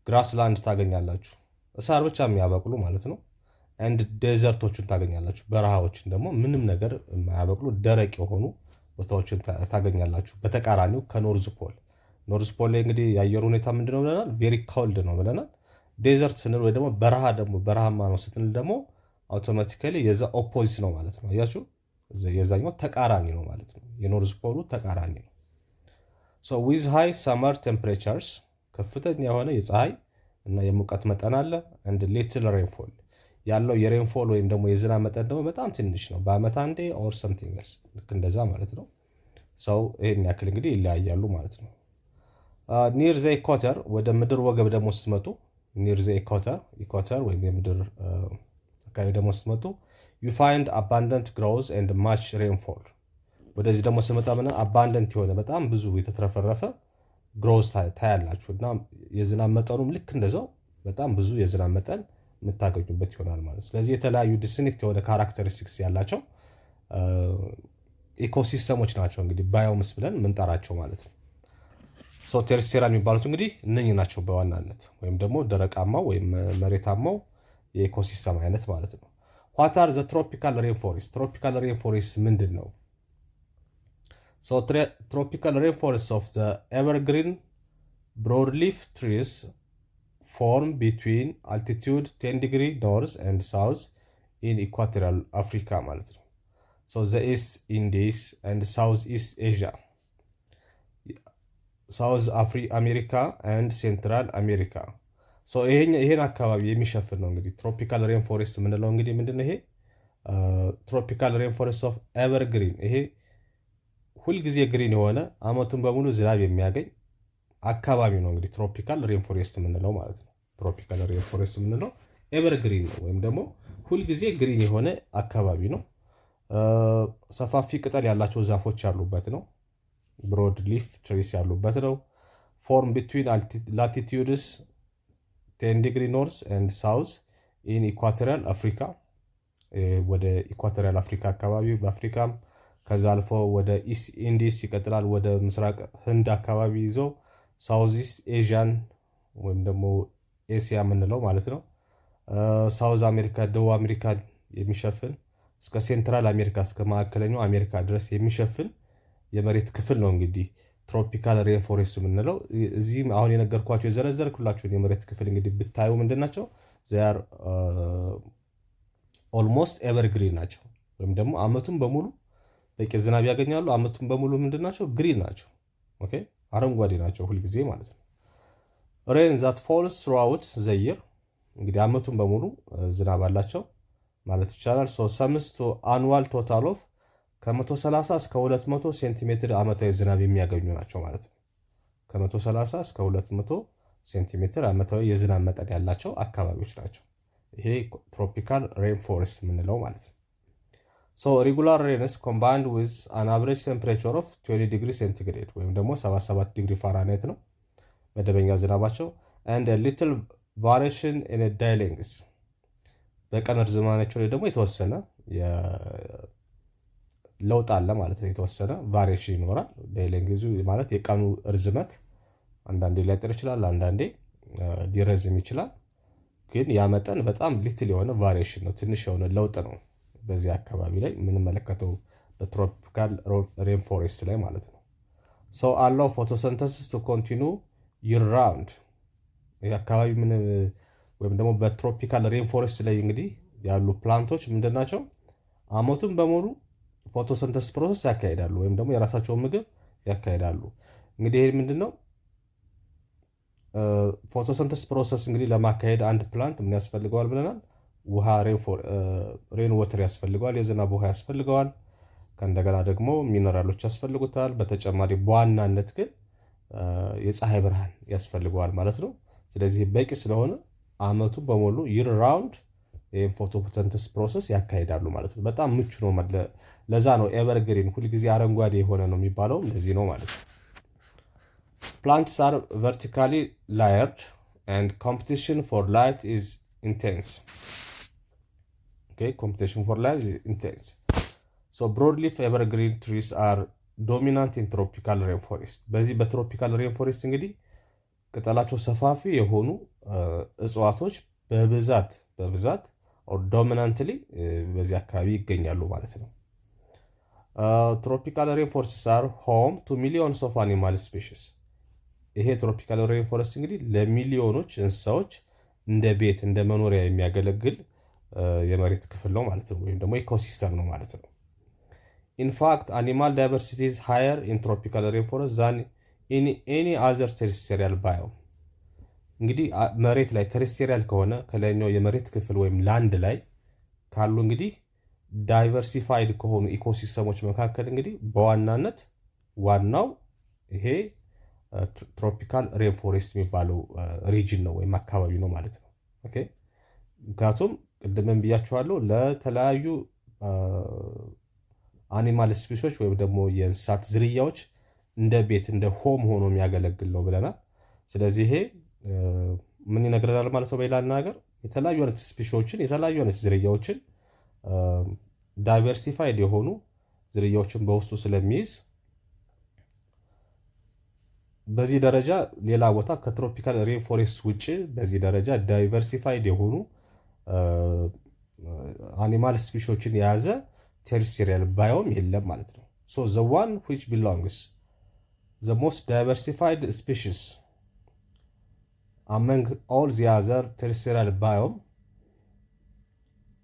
ግራስላንድ ታገኛላችሁ፣ ሳር ብቻ የሚያበቅሉ ማለት ነው። አንድ ዴዘርቶችን ታገኛላችሁ፣ በረሃዎችን ደግሞ ምንም ነገር የማያበቅሉ ደረቅ የሆኑ ቦታዎችን ታገኛላችሁ። በተቃራኒው ከኖርዝ ፖል ፖል ላይ እንግዲህ የአየር ሁኔታ ምንድነው ብለናል? ቬሪ ኮልድ ነው ብለናል። ዴዘርት ስንል ወይ ደግሞ በረሃማ ነው ስትንል ደግሞ አውቶማቲካሊ የዛ ኦፖዚት ነው ማለት ነው። አያችሁ፣ የዛኛው ተቃራኒ ነው ማለት ነው። የኖርዝ ፖሉ ተቃራኒ ነው። ሶ ዊዝ ሃይ ሰመር ቴምፕሬቸርስ፣ ከፍተኛ የሆነ የፀሐይ እና የሙቀት መጠን አለ። አንድ ሊትል ሬንፎል ያለው የሬንፎል ወይም ደግሞ የዝናብ መጠን ደግሞ በጣም ትንሽ ነው፣ በአመት አንዴ ኦር ሰምቲንግ ኤልስ ልክ እንደዛ ማለት ነው። ሰው ይሄን ያክል እንግዲህ ይለያያሉ ማለት ነው። ኒር ዘ ኢኳተር፣ ወደ ምድር ወገብ ደግሞ ስትመጡ ኒር ዘ ኢኳተር ወይም የምድር አካባቢ ደግሞ ስትመጡ ዩ ፋይንድ አባንደንት ግሮውዝ ኤንድ ማች ሬንፎል። ወደዚህ ደግሞ ስመጣ ምና አባንደንት የሆነ በጣም ብዙ የተትረፈረፈ ግሮውዝ ታያላችሁ እና የዝናብ መጠኑም ልክ እንደዛው በጣም ብዙ የዝናብ መጠን የምታገኙበት ይሆናል ማለት። ስለዚህ የተለያዩ ዲስቲንክት የሆነ ካራክተሪስቲክስ ያላቸው ኢኮሲስተሞች ናቸው እንግዲህ ባዮምስ ብለን ምንጠራቸው ማለት ነው። ሶ ቴሬስቴራ የሚባሉት እንግዲህ እነኚህ ናቸው በዋናነት ወይም ደግሞ ደረቃማው ወይም መሬታማው የኢኮሲስተም አይነት ማለት ነው። ዋት አር ዘ ትሮፒካል ሬንፎሬስት? ትሮፒካል ሬንፎሬስት ምንድን ነው? ሶ ትሮፒካል ሬንፎሬስት ኦፍ ዘ ኤቨርግሪን ብሮድሊፍ ትሪስ form between altitude 10 degree north and south in equatorial Africa ማለት ነው። so the East Indies and Southeast Asia, South America and Central America. so ይሄን አካባቢ የሚሸፍን ነው እንግዲህ ትሮፒካል ሬን ፎሬስት የምንለው። እንግዲህ ምንድነው ይሄ? ትሮፒካል ሬን ፎሬስት ኦፍ ኤቨርግሪን፣ ይሄ ሁልጊዜ ግሪን የሆነ አመቱን በሙሉ ዝናብ የሚያገኝ አካባቢ ነው እንግዲህ ትሮፒካል ሬን ፎሬስት የምንለው ማለት ነው። ትሮፒካል ሬን ፎሬስት የምንለው ኤቨርግሪን ነው ወይም ደግሞ ሁልጊዜ ግሪን የሆነ አካባቢ ነው። ሰፋፊ ቅጠል ያላቸው ዛፎች ያሉበት ነው። ብሮድ ሊፍ ትሪስ ያሉበት ነው። ፎርም ቢትዊን ላቲቲዩድስ 10 ዲግሪ ኖርዝ ኤንድ ሳውዝ ኢን ኢኳቶሪያል አፍሪካ፣ ወደ ኢኳቶሪያል አፍሪካ አካባቢ በአፍሪካም ከዛ አልፎ ወደ ኢስት ኢንዲስ ይቀጥላል፣ ወደ ምስራቅ ህንድ አካባቢ ይዞ ሳውዝ ኢስት ኤዥያን ወይም ደግሞ ኤሲያ የምንለው ማለት ነው። ሳውዝ አሜሪካ ደቡብ አሜሪካን የሚሸፍን እስከ ሴንትራል አሜሪካ እስከ ማዕከለኛው አሜሪካ ድረስ የሚሸፍን የመሬት ክፍል ነው እንግዲህ ትሮፒካል ሬን ፎሬስት የምንለው። እዚህም አሁን የነገርኳቸው የዘረዘርኩላችሁን የመሬት ክፍል እንግዲህ ብታዩ ምንድን ናቸው? ዚያር ኦልሞስት ኤቨርግሪን ናቸው ወይም ደግሞ አመቱን በሙሉ በቂ ዝናብ ያገኛሉ። አመቱን በሙሉ ምንድን ናቸው? ግሪን ናቸው። ኦኬ አረንጓዴ ናቸው ሁልጊዜ ማለት ነው። ሬን ዛት ፎልስ ትሩአውት ዘ ይር፣ እንግዲህ አመቱን በሙሉ ዝናብ አላቸው ማለት ይቻላል። ሶ ሰምስ ቱ አኑዋል ቶታል ኦፍ ከ130 እስከ 200 ሴንቲሜትር ዓመታዊ ዝናብ የሚያገኙ ናቸው ማለት ነው። ከ130 እስከ 200 ሴንቲሜትር ዓመታዊ የዝናብ መጠን ያላቸው አካባቢዎች ናቸው። ይሄ ትሮፒካል ሬን ፎሬስት የምንለው ማለት ነው። ሶ ሬጉላር ሬንስ ኮምባይንድ ዊዝ አን አቨሬጅ ቴምፕሬቸር ኦፍ 20 ዲግሪ ሴንቲግሬድ ወይም ደግሞ 77 ዲግሪ ፋራናይት ነው መደበኛ ዝናባቸው። አንድ ሊትል ቫሪዬሽን ኢን ዴይ ሌንግዝ፣ በቀን ርዝማኔያቸው ላይ ደግሞ የተወሰነ ለውጥ አለ ማለት ነው። የተወሰነ ቫሪዬሽን ይኖራል። ዴይ ሌንግዙ ማለት የቀኑ ርዝመት አንዳንዴ ሊያጥር ይችላል፣ አንዳንዴ ሊረዝም ይችላል። ግን ያ መጠን በጣም ሊትል የሆነ ቫሪዬሽን ነው፣ ትንሽ የሆነ ለውጥ ነው በዚህ አካባቢ ላይ የምንመለከተው በትሮፒካል ሬን ፎሬስት ላይ ማለት ነው። ሰው አላው ፎቶሰንተሲስ ቱ ኮንቲኑ ይር ራውንድ። ይህ አካባቢ ምን ወይም ደግሞ በትሮፒካል ሬንፎሬስት ላይ እንግዲህ ያሉ ፕላንቶች ምንድን ናቸው? አመቱን በሙሉ ፎቶሰንተሲስ ፕሮሰስ ያካሂዳሉ ወይም ደግሞ የራሳቸውን ምግብ ያካሂዳሉ። እንግዲህ ይህ ምንድን ነው? ፎቶሰንተሲስ ፕሮሰስ እንግዲህ ለማካሄድ አንድ ፕላንት ምን ያስፈልገዋል ብለናል? ውሃ፣ ሬን ወተር ያስፈልገዋል፣ የዝናብ ውሃ ያስፈልገዋል። ከእንደገና ደግሞ ሚነራሎች ያስፈልጉታል። በተጨማሪ በዋናነት ግን የፀሐይ ብርሃን ያስፈልገዋል ማለት ነው። ስለዚህ በቂ ስለሆነ አመቱ በሙሉ ይር ራውንድ ይህም ፎቶሰንተሲስ ፕሮሰስ ያካሂዳሉ ማለት ነው። በጣም ምቹ ነው። ለዛ ነው ኤቨርግሪን ሁልጊዜ አረንጓዴ የሆነ ነው የሚባለው እንደዚህ ነው ማለት ነው። plants are vertically layered and competition for light is intense. Okay, competition for light is intense. So broadleaf evergreen trees are dominant in tropical rainforest. በዚህ በትሮፒካል ሬንፎሬስት እንግዲህ ቅጠላቸው ሰፋፊ የሆኑ እጽዋቶች በብዛት ዶሚናንትሊ በዚህ አካባቢ ይገኛሉ ማለት ነው። ትሮፒካል ሬንፎሬስትስ አር ሆም ቱ ሚሊዮንስ ኦፍ አኒማል ስፔሺስ። ይሄ ትሮፒካል ሬንፎረስት እንግዲህ ለሚሊዮኖች እንስሳዎች እንደ ቤት እንደ መኖሪያ የሚያገለግል የመሬት ክፍል ነው ማለት ነው፣ ወይም ደግሞ ኢኮሲስተም ነው ማለት ነው። ኢንፋክት አኒማል ዳይቨርሲቲ ኢዝ ሃየር ኢን ትሮፒካል ሬንፎረስት ዛን ኢን ኤኒ አዘር ቴሬስትሪያል ባዮም። እንግዲህ መሬት ላይ ቴሬስትሪያል ከሆነ ከላይኛው የመሬት ክፍል ወይም ላንድ ላይ ካሉ እንግዲህ ዳይቨርሲፋይድ ከሆኑ ኢኮሲስተሞች መካከል እንግዲህ በዋናነት ዋናው ይሄ ትሮፒካል ሬንፎሬስት የሚባለው ሪጅን ነው ወይም አካባቢ ነው ማለት ነው። ኦኬ፣ ምክንያቱም ቅድምም ብያቸዋለሁ ለተለያዩ አኒማል ስፔሶች ወይም ደግሞ የእንስሳት ዝርያዎች እንደ ቤት እንደ ሆም ሆኖ የሚያገለግል ነው ብለናል። ስለዚህ ይሄ ምን ይነግረናል ማለት ነው? በሌላ አነጋገር የተለያዩ አይነት ስፔሾችን የተለያዩ አይነት ዝርያዎችን ዳይቨርሲፋይድ የሆኑ ዝርያዎችን በውስጡ ስለሚይዝ በዚህ ደረጃ ሌላ ቦታ ከትሮፒካል ሬንፎሬስት ውጭ በዚህ ደረጃ ዳይቨርሲፋይድ የሆኑ አኒማል ስፒሾችን የያዘ ቴሬስትሪያል ባዮም የለም ማለት ነው። ሶ ዘ ዋን ዊች ቢሎንግስ ዘ ሞስት ዳይቨርሲፋይድ ስፒሺስ among all the other terrestrial biome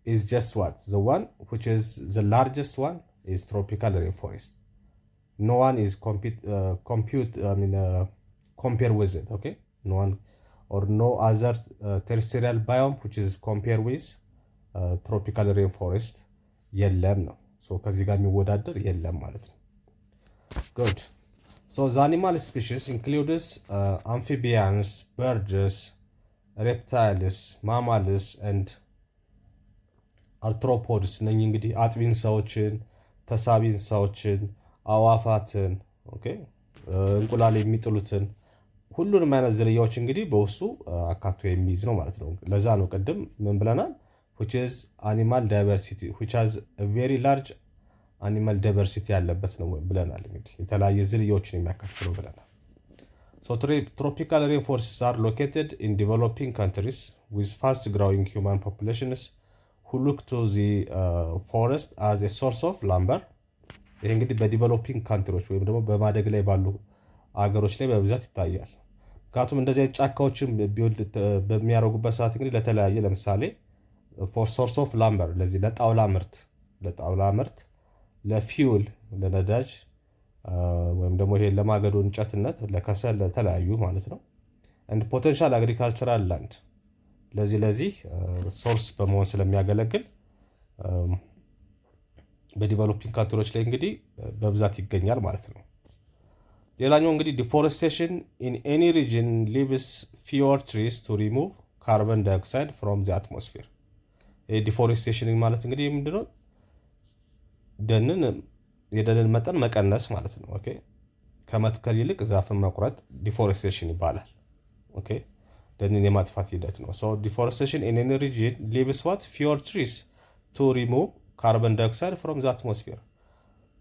is just what? The one which is the largest one is tropical rainforest. No one is compare with it. Okay, no one or no other terrestrial biome which is compare with tropical rainforest የለም ነው። ሶ ከዚህ ጋር የሚወዳደር የለም ማለት ነው። good. So the animal species includes amphibians, birds, reptiles, mammals and arthropods. እነኚህ እንግዲህ አጥቢ እንስሳዎችን፣ ተሳቢ እንስሳዎችን፣ አዋፋትን፣ ኦኬ እንቁላል የሚጥሉትን ሁሉንም አይነት ዝርያዎች እንግዲህ በውስጡ አካቶ የሚይዝ ነው ማለት ነው። ለዛ ነው ቅድም ምን ብለናል? which is animal diversity which has a very large animal diversity ያለበት ነው ብለናል። እንግዲህ የተለያየ ዝርያዎችን የሚያካትት ነው ብለናል። so tropical rainforests are located in developing countries with fast growing human populations who look to the forest as a source of lumber. ይሄ እንግዲህ በዲቨሎፒንግ ካንትሪዎች ወይም ደግሞ በማደግ ላይ ባሉ አገሮች ላይ በብዛት ይታያል። ምክንያቱም እንደዚህ ጫካዎችን ቢውልድ በሚያደርጉበት ሰዓት እንግዲህ ለተለያየ ለምሳሌ for source of lumber ለዚህ ለጣውላ ምርት ለፊውል ለነዳጅ ወይም ደግሞ ይሄ ለማገዶ እንጨትነት ለከሰል ለተለያዩ ማለት ነው and potential agricultural land ለዚህ ሶርስ በመሆን ስለሚያገለግል በዲቨሎፒንግ ካንትሪዎች ላይ እንግዲህ በብዛት ይገኛል ማለት ነው። ሌላኛው እንግዲህ ዲፎሬስቴሽን in any region leaves fewer trees to remove carbon dioxide from the atmosphere. ዲፎሬስቴሽን ማለት እንግዲህ ምንድነው? የደንን መጠን መቀነስ ማለት ነው። ኦኬ ከመትከል ይልቅ ዛፍን መቁረጥ ዲፎሬስቴሽን ይባላል። ኦኬ ደንን የማጥፋት ሂደት ነው። ሶ ዲፎሬስቴሽን in any region leaves what fewer trees to remove carbon dioxide from the atmosphere.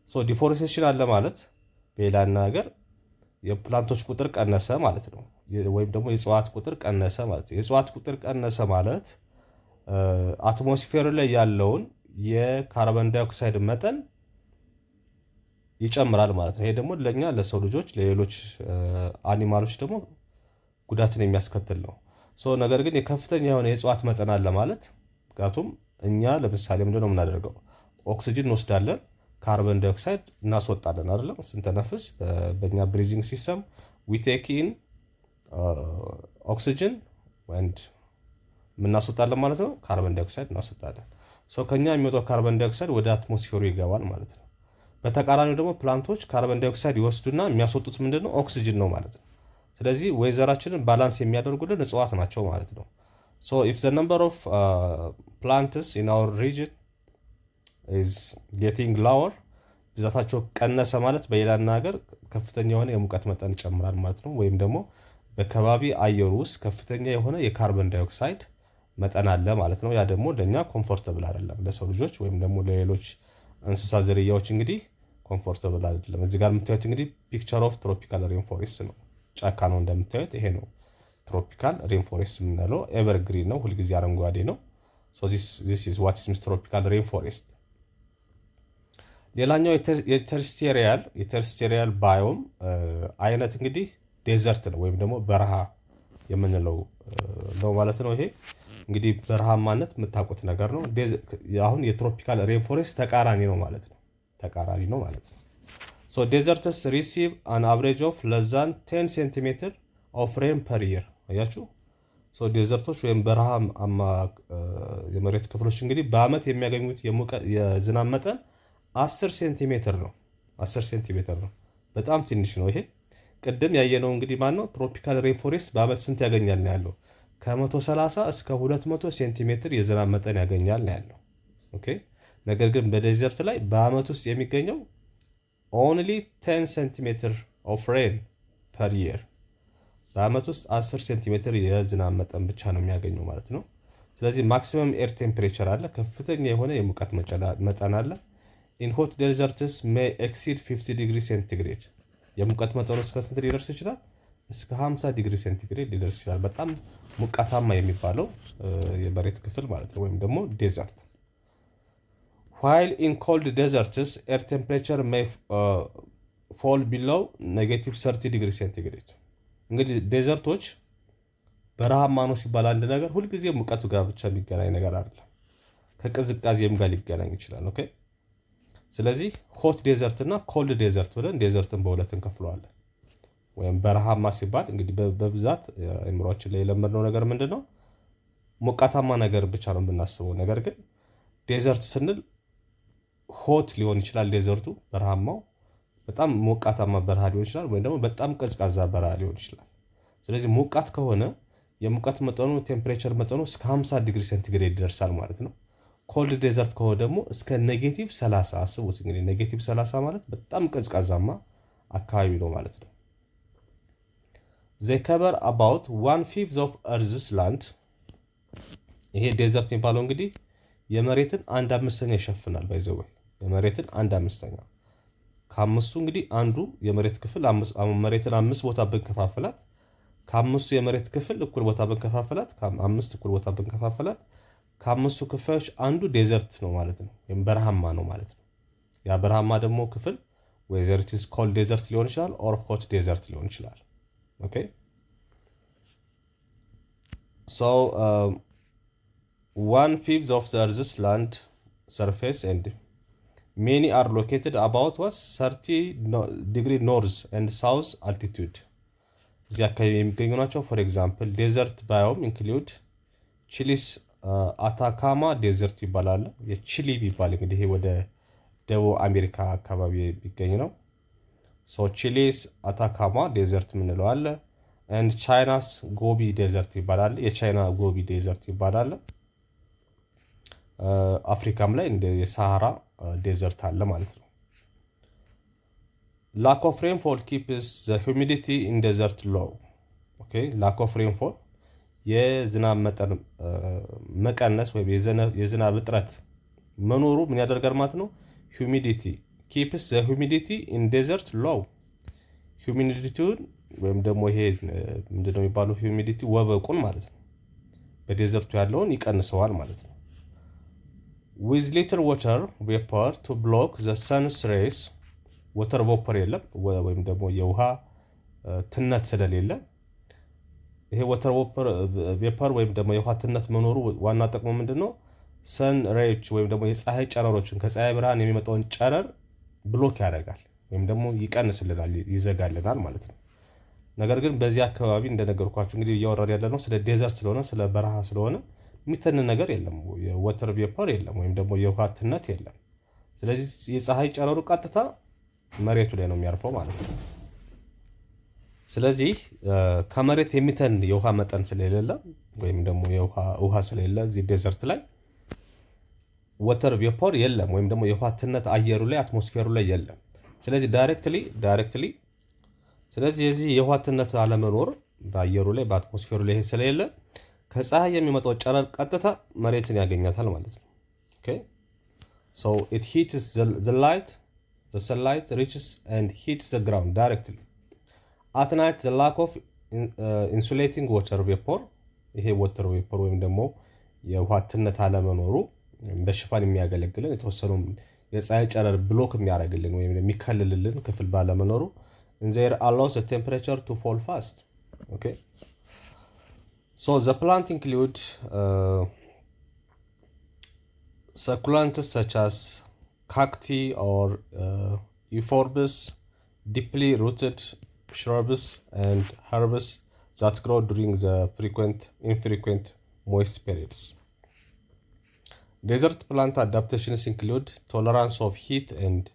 ሶ ዲፎሬስቴሽን አለ ማለት በሌላ ነገር የፕላንቶች ቁጥር ቀነሰ ማለት ነው። ወይም ደግሞ የእጽዋት ቁጥር ቀነሰ ማለት ነው። የእጽዋት ቁጥር ቀነሰ ማለት አትሞስፌሩ ላይ ያለውን የካርቦን ዳይኦክሳይድ መጠን ይጨምራል ማለት ነው። ይሄ ደግሞ ለእኛ ለሰው ልጆች ለሌሎች አኒማሎች ደግሞ ጉዳትን የሚያስከትል ነው። ነገር ግን የከፍተኛ የሆነ የእጽዋት መጠን አለ ማለት ምክንያቱም እኛ ለምሳሌ ምንድነው የምናደርገው? ኦክሲጅን እንወስዳለን፣ ካርበን ዳይኦክሳይድ እናስወጣለን አይደለም? ስንተነፍስ በእኛ ብሪዚንግ ሲስተም ዊ ቴክ ኢን ኦክሲጅን ወንድ የምናስወጣለን ማለት ነው፣ ካርበን ዳይኦክሳይድ እናስወጣለን። ከኛ የሚወጣው ካርበን ዳይኦክሳይድ ወደ አትሞስፌሩ ይገባል ማለት ነው። በተቃራኒው ደግሞ ፕላንቶች ካርበን ዳይኦክሳይድ ይወስዱና የሚያስወጡት ምንድነው? ኦክሲጅን ነው ማለት ነው። ስለዚህ ወይዘራችንን ባላንስ የሚያደርጉልን እጽዋት ናቸው ማለት ነው። ኢፍ ዘ ነምበር ኦፍ ፕላንትስ ኢን አወር ሪጅን ኢዝ ጌቲንግ ላወር፣ ብዛታቸው ቀነሰ ማለት በሌላ ሀገር ከፍተኛ የሆነ የሙቀት መጠን ይጨምራል ማለት ነው። ወይም ደግሞ በከባቢ አየሩ ውስጥ ከፍተኛ የሆነ የካርበን ዳይኦክሳይድ መጠን አለ ማለት ነው። ያ ደግሞ ለእኛ ኮምፎርተብል አይደለም፣ ለሰው ልጆች ወይም ደግሞ ለሌሎች እንስሳ ዝርያዎች እንግዲህ ኮምፎርተብል አይደለም። እዚህ ጋር የምታዩት እንግዲህ ፒክቸር ኦፍ ትሮፒካል ሬንፎሬስት ነው። ጫካ ነው እንደምታዩት። ይሄ ነው ትሮፒካል ሬንፎሬስት የምንለው። ኤቨርግሪን ነው፣ ሁልጊዜ አረንጓዴ ነው። ዚስ ኢዝ ዋት ኢዝ ትሮፒካል ሬንፎሬስት። ሌላኛው የተርስቴሪያል ባዮም አይነት እንግዲህ ዴዘርት ነው ወይም ደግሞ በረሃ የምንለው ነው ማለት ነው። ይሄ እንግዲህ በረሃማነት የምታውቁት ነገር ነው። አሁን የትሮፒካል ሬንፎሬስት ተቃራኒ ነው ማለት ነው። ዴዘርትስ ሪሲቭ አን አቨሬጅ ኦፍ ለዛን 10 ሴንቲሜትር ኦፍ ሬን ፐር ይር። አያችሁ፣ ዴዘርቶች ወይም በረሃማ የመሬት ክፍሎች እንግዲህ በአመት የሚያገኙት የዝናብ መጠን 10 ሴንቲሜትር ነው። 10 ሴንቲሜትር ነው፣ በጣም ትንሽ ነው። ይሄ ቅድም ያየነው እንግዲህ ነው ትሮፒካል ሬንፎሬስት በአመት ስንት ያገኛል ነው ያለው? ከ130 እስከ 200 ሴንቲሜትር የዝናብ መጠን ያገኛል ነው ያለው። ኦኬ። ነገር ግን በዴዘርት ላይ በአመት ውስጥ የሚገኘው ኦንሊ 10 ሴንቲሜትር ኦፍ ሬን ፐር ይር፣ በአመት ውስጥ 10 ሴንቲሜትር የዝናብ መጠን ብቻ ነው የሚያገኘው ማለት ነው። ስለዚህ ማክሲመም ኤር ቴምፕሬቸር አለ፣ ከፍተኛ የሆነ የሙቀት መጠን አለ። ኢን ሆት ዴዘርትስ ሜይ ኤክሲድ 50 ዲግሪ ሴንቲግሬድ፣ የሙቀት መጠኑ እስከ ስንት ሊደርስ ይችላል? እስከ 50 ዲግሪ ሴንቲግሬድ ሊደርስ ይችላል። በጣም ሙቀታማ የሚባለው የመሬት ክፍል ማለት ነው፣ ወይም ደግሞ ዴዘርት። ዋይል ኢን ኮልድ ዴዘርትስ ኤር ቴምፕሬቸር ሜይ ፎል ቢሎው ኔጌቲቭ 30 ዲግሪ ሴንቲግሬድ። እንግዲህ ዴዘርቶች በረሃማ ነው ሲባል አንድ ነገር ሁልጊዜ ሙቀቱ ጋር ብቻ የሚገናኝ ነገር አይደለም፣ ከቅዝቃዜም ጋር ሊገናኝ ይችላል። ኦኬ። ስለዚህ ሆት ዴዘርት እና ኮልድ ዴዘርት ብለን ዴዘርትን በሁለት እንከፍለዋለን። ወይም በረሃማ ሲባል እንግዲህ በብዛት አእምሯችን ላይ የለመድነው ነገር ምንድን ነው? ሞቃታማ ነገር ብቻ ነው የምናስበው። ነገር ግን ዴዘርት ስንል ሆት ሊሆን ይችላል ዴዘርቱ፣ በረሃማው በጣም ሞቃታማ በረሃ ሊሆን ይችላል፣ ወይም ደግሞ በጣም ቀዝቃዛ በረሃ ሊሆን ይችላል። ስለዚህ ሞቃት ከሆነ የሙቀት መጠኑ ቴምፕሬቸር መጠኑ እስከ 50 ዲግሪ ሴንቲግሬድ ይደርሳል ማለት ነው። ኮልድ ዴዘርት ከሆነ ደግሞ እስከ ኔጌቲቭ 30። አስቡት እንግዲህ ኔጌቲቭ 30 ማለት በጣም ቀዝቃዛማ አካባቢ ነው ማለት ነው። they cover about 1/5 of earth's land። ይሄ ዴዘርት የሚባለው እንግዲህ የመሬትን 1/5 ይሸፍናል። ባይዘው የመሬትን 1/5 ከአምስቱ እንግዲህ አንዱ የመሬት ክፍል መሬትን 5 ቦታ ብንከፋፈላት ከአምስቱ የመሬት ክፍል እኩል ቦታ ብንከፋፈላት ከአምስት እኩል ቦታ ብንከፋፈላት ከአምስቱ ክፍሎች አንዱ ዴዘርት ነው ማለት ነው፣ ወይም በረሃማ ነው ማለት ነው። ያ በረሃማ ደግሞ ክፍል whether it is cold desert ሊሆን ይችላል or hot desert ሊሆን ይችላል። ኦኬ so 1/5 of the earth's land surface and many are located about 30 degree north and south altitude። እዚህ አካባቢ የሚገኙ ናቸው። for example desert biome include ቺሊስ አታካማ ዴዘርት ይባላል። የቺሊ ቢባል እንግዲህ ይሄ ወደ ደቡብ አሜሪካ አካባቢ የሚገኝ ነው። ቺሊስ አታካማ ዴዘርት የምንለው አለ። and ቻይናስ ጎቢ ዴዘርት ይባላል። የቻይና ጎቢ ዴዘርት ይባላል። አፍሪካም ላይ እንደ የሳሃራ ዴዘርት አለ ማለት ነው። lack of rainfall keeps the humidity in desert low። okay lack of rainfall የዝናብ መጠን መቀነስ ወይም የዝናብ እጥረት መኖሩ ምን ያደርጋል ማለት ነው? ሂዩሚዲቲ keeps the humidity in desert low። ሂዩሚዲቲውን ወይም ደግሞ ይሄ ምንድነው የሚባለው? ሂዩሚዲቲ ወበቁን ማለት ነው። በዴዘርቱ ያለውን ይቀንሰዋል ማለት ነው። with little water vapor to block the sun's rays ወተር ቮፐር የለም ወይም ደግሞ የውሃ ትነት ስለሌለ ይሄ ወተር ቬፐር ወይም ደግሞ የውሃ ትነት መኖሩ ዋና ጥቅሙ ምንድን ነው? ሰን ሬዎች ወይም ደግሞ የፀሐይ ጨረሮችን ከፀሐይ ብርሃን የሚመጣውን ጨረር ብሎክ ያደርጋል ወይም ደግሞ ይቀንስልናል፣ ይዘጋልናል ማለት ነው። ነገር ግን በዚህ አካባቢ እንደነገርኳችሁ እንግዲህ እያወራን ያለ ነው ስለ ዴዘርት ስለሆነ ስለ በረሃ ስለሆነ የሚተን ነገር የለም፣ የወተር ቬፐር የለም ወይም ደግሞ የውሃ ትነት የለም። ስለዚህ የፀሐይ ጨረሩ ቀጥታ መሬቱ ላይ ነው የሚያርፈው ማለት ነው። ስለዚህ ከመሬት የሚተን የውሃ መጠን ስለሌለ ወይም ደግሞ ውሃ ስለሌለ እዚህ ዴዘርት ላይ ወተር ቬፐር የለም ወይም ደግሞ የውሃ ትነት አየሩ ላይ አትሞስፌሩ ላይ የለም። ስለዚህ ዳይሬክትሊ ስለዚህ የዚህ የውሃ ትነት አለመኖር በአየሩ ላይ በአትሞስፌሩ ላይ ስለሌለ ከፀሐይ የሚመጣው ጨረር ቀጥታ መሬትን ያገኛታል ማለት ነው። ኦኬ ሶ ኢት ሂትስ ዘ ላይት ዘ ሰንላይት ሪችስ ኤንድ ሂትስ ዘ ግራውንድ ዳይሬክትሊ አት ናይት ዘ ላክ ኦፍ ኢንሱሌቲንግ ወተር ቬፐር ይሄ ወተር ቬፐር ወይም ደግሞ የውሃ ትነት አለመኖሩ በሽፋን የሚያገለግልን የተወሰኑ የፀሐይ ጨረር ብሎክ የሚያደርግልን ወይም የሚከልልልን ክፍል ባለመኖሩ there allows the temperature to fall fast. Okay, so the plant include succulents such as cacti or euphorbis, deeply rooted shrubs and herbs that grow during the infrequent moist periods. Desert plant adaptations include tolerance of heat and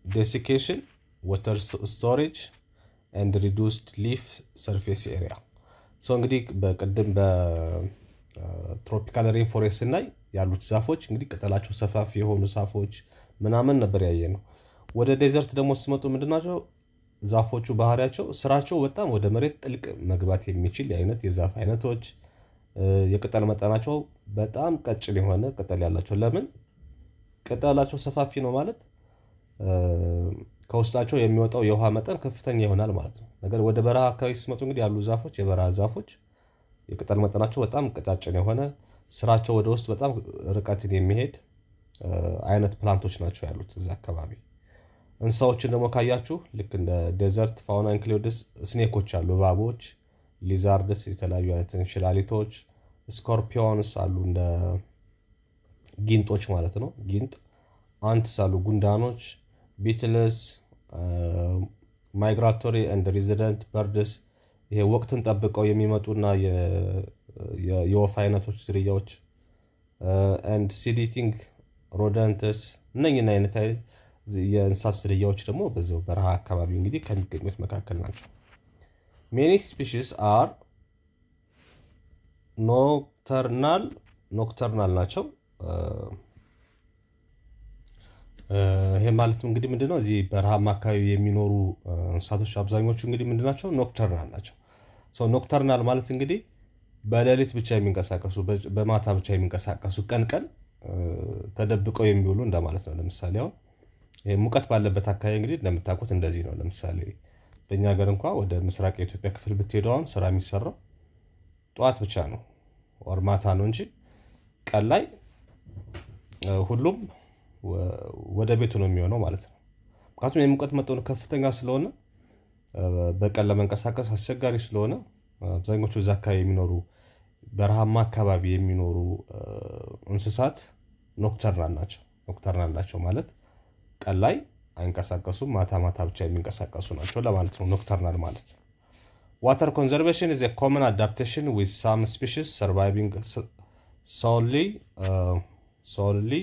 desiccation, water storage and reduced leaf surface area. ሶ እንግዲህ በቀደም በትሮፒካል ሬን ፎሬስት ላይ ያሉት ዛፎች እንግዲህ ቅጠላቸው ሰፋፊ የሆኑ ዛፎች ምናምን ነበር ያየነው። ወደ ዴዘርት ደግሞ ሲመጡ ምንድናቸው ዛፎቹ ባህሪያቸው ስራቸው በጣም ወደ መሬት ጥልቅ መግባት የሚችል አይነት የዛፍ አይነቶች፣ የቅጠል መጠናቸው በጣም ቀጭን የሆነ ቅጠል ያላቸው። ለምን ቅጠላቸው ሰፋፊ ነው ማለት ከውስጣቸው የሚወጣው የውሃ መጠን ከፍተኛ ይሆናል ማለት ነው። ነገር ወደ በረሃ አካባቢ ሲመጡ እንግዲህ ያሉ ዛፎች የበረሃ ዛፎች የቅጠል መጠናቸው በጣም ቀጫጭን የሆነ ስራቸው ወደ ውስጥ በጣም ርቀትን የሚሄድ አይነት ፕላንቶች ናቸው ያሉት እዛ አካባቢ። እንስሳዎችን ደግሞ ካያችሁ ልክ እንደ ዴዘርት ፋውና ኢንክሉድስ ስኔኮች አሉ፣ እባቦች፣ ሊዛርድስ፣ የተለያዩ አይነት እንሽላሊቶች፣ ስኮርፒዮንስ አሉ እንደ ጊንጦች ማለት ነው። ጊንጥ አንትስ አሉ፣ ጉንዳኖች፣ ቢትልስ፣ ማይግራቶሪ ኤንድ ሬዚደንት በርድስ ይሄ ወቅትን ጠብቀው የሚመጡና የወፍ አይነቶች ዝርያዎች ኤንድ ሲዲቲንግ ሮደንትስ እነኝና አይነት የእንስሳት ዝርያዎች ደግሞ በዛው በረሃ አካባቢ እንግዲህ ከሚገኙት መካከል ናቸው። ሜኒ ስፒሺስ አር ኖክተርናል ናቸው። ይሄ ማለት እንግዲህ ምንድነው እዚህ በረሃማ አካባቢ የሚኖሩ እንስሳቶች አብዛኞቹ እንግዲህ ምንድናቸው ኖክተርናል ናቸው። ሶ ኖክተርናል ማለት እንግዲህ በሌሊት ብቻ የሚንቀሳቀሱ በማታ ብቻ የሚንቀሳቀሱ ቀን ተደብቀው የሚውሉ እንደማለት ነው። ለምሳሌ አሁን ይሄ ሙቀት ባለበት አካባቢ እንግዲህ እንደምታውቁት እንደዚህ ነው። ለምሳሌ በእኛ ሀገር እንኳን ወደ ምስራቅ የኢትዮጵያ ክፍል ብትሄዱ አሁን ስራ የሚሰራው ጠዋት ብቻ ነው ወር ማታ ነው እንጂ ቀን ላይ ሁሉም ወደ ቤቱ ነው የሚሆነው ማለት ነው። ምክንያቱም የሙቀት መጠኑ ከፍተኛ ስለሆነ በቀን ለመንቀሳቀስ አስቸጋሪ ስለሆነ አብዛኞቹ እዛ አካባቢ የሚኖሩ በረሃማ አካባቢ የሚኖሩ እንስሳት ኖክተርናል ናቸው ማለት ቀን ላይ አይንቀሳቀሱም፣ ማታ ማታ ብቻ የሚንቀሳቀሱ ናቸው ለማለት ነው ኖክተርናል ማለት። ዋተር ኮንዘርቬሽን is a common adaptation with some species surviving solely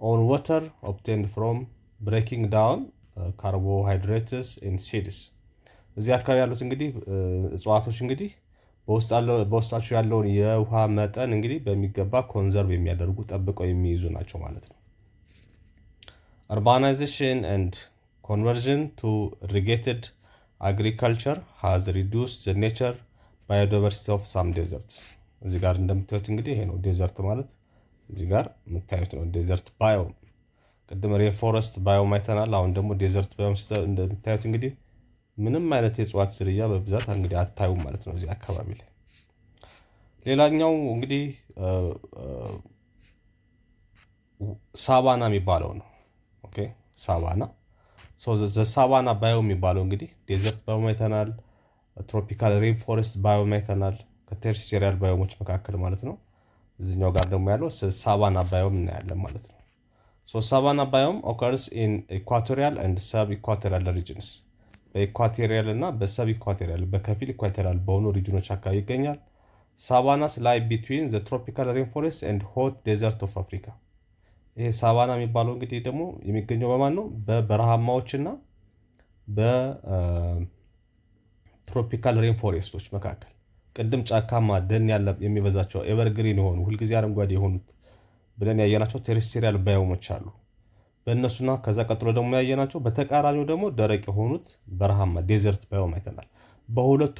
on water obtained from breaking down carbohydrates in seeds። እዚህ አካባቢ ያሉት እንግዲህ እጽዋቶች እንግዲህ በውስጣቸው ያለውን የውሃ መጠን እንግዲህ በሚገባ ኮንዘርቭ የሚያደርጉ ጠብቀው የሚይዙ ናቸው ማለት ነው። Urbanization and conversion to irrigated agriculture has reduced the nature biodiversity of some deserts። እዚህ ጋር እንደምታዩት እንግዲህ ይሄ ነው ዴዘርት ማለት እዚህ ጋር የምታዩት ነው ዴዘርት ባዮም። ቅድም ሬንፎረስት ባዮም አይተናል። አሁን ደግሞ ዴዘርት ባዮም እንደምታዩት እንግዲህ ምንም አይነት የእጽዋት ዝርያ በብዛት እንግዲህ አታዩም ማለት ነው እዚህ አካባቢ ላይ። ሌላኛው እንግዲህ ሳቫና የሚባለው ነው። ኦኬ ሳቫና። ሳቫና ባዮ የሚባለው እንግዲህ ዴዘርት ባዮም አይተናል፣ ትሮፒካል ሬን ፎሬስት ባዮም አይተናል፣ ከቴርሲሪያል ባዮሞች መካከል ማለት ነው። እዚኛው ጋር ደግሞ ያለው ሳቫና ባዮም እናያለን ማለት ነው። ሳቫና ባዮም ኦከርስ ኢን ኢኳቶሪያል ኤንድ ሰብ ኢኳቶሪያል ሪጅንስ፣ በኢኳቶሪያል እና በሰብ ኢኳቶሪያል በከፊል ኢኳቶሪያል በሆኑ ሪጅኖች አካባቢ ይገኛል። ሳቫናስ ላይ ቢትዊን ዘ ትሮፒካል ሬን ፎሬስት ኤንድ ሆት ዴዘርት ኦፍ አፍሪካ። ይሄ ሳቫና የሚባለው እንግዲህ ደግሞ የሚገኘው በማን ነው? በበረሃማዎችና በትሮፒካል ሬን ፎሬስቶች መካከል። ቅድም ጫካማ ደን ያለ የሚበዛቸው ኤቨርግሪን የሆኑ ሁልጊዜ አረንጓዴ የሆኑት ብለን ያየናቸው ቴሬስቴሪያል ባዮሞች አሉ። በእነሱና ከዛ ቀጥሎ ደግሞ ያየናቸው በተቃራኒው ደግሞ ደረቅ የሆኑት በረሃማ ዴዘርት ባዮም አይተናል። በሁለቱ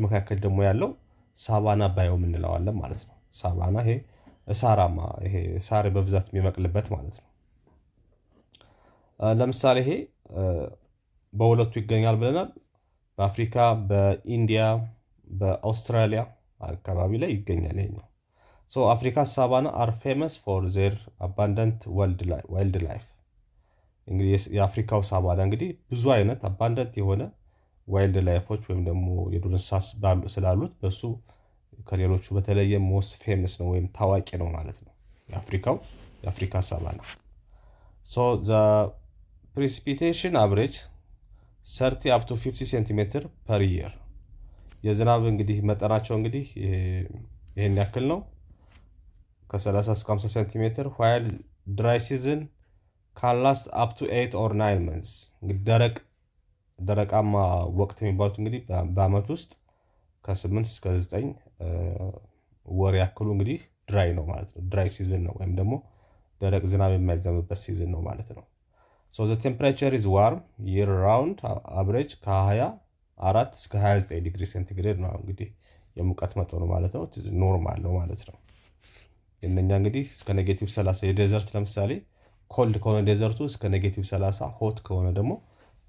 መካከል ደግሞ ያለው ሳቫና ባዮም እንለዋለን ማለት ነው። ሳቫና ይሄ እሳራማ፣ ይሄ ሳር በብዛት የሚበቅልበት ማለት ነው። ለምሳሌ ይሄ በሁለቱ ይገኛል ብለናል። በአፍሪካ፣ በኢንዲያ፣ በአውስትራሊያ አካባቢ ላይ ይገኛል ይሄኛው። አፍሪካ ሳቫና አር ፌመስ ፎር ዜር አባንዳንት ዋይልድ ላይፍ። እንግዲህ የአፍሪካው ሳቫና እንግዲህ ብዙ አይነት አባንዳንት የሆነ ዋይልድ ላይፎች ወይም ደግሞ የዱር እንስሳት ስላሉት በሱ ከሌሎቹ በተለየ ሞስት ፌመስ ነው ወይም ታዋቂ ነው ማለት ነው የአፍሪካ ሳቫና። ፕሬሲፒቴሽን አቨሬጅ 30 up to 50 ሴንቲሜትር ፐር ይር። የዝናብ እንግዲህ መጠናቸው እንግዲህ ይህን ያክል ነው፣ ከ30 እስከ 50 ሴንቲሜትር። while dry season can last up to 8 or 9 months። እንግዲህ ደረቃማ ወቅት የሚባሉት እንግዲህ በአመት ውስጥ ከ8 እስከ 9 ወር ያክሉ እንግዲህ ድራይ ነው ማለት ነው። ድራይ ሲዝን ነው ወይም ደግሞ ደረቅ ዝናብ የማይዘንብበት ሲዝን ነው ማለት ነው። the temperature is warm year round average ከ24 እስከ 29 ዲግሪ ሴንቲግሬድ ነው እንግዲህ የሙቀት መጠኑ ማለት ነው። ኖርማል ነው ማለት ነው። የነኛ እንግዲህ እስከ ኔጌቲቭ 30 የዴዘርት ለምሳሌ ኮልድ ከሆነ ዴዘርቱ እስከ ኔጌቲቭ 30፣ ሆት ከሆነ ደግሞ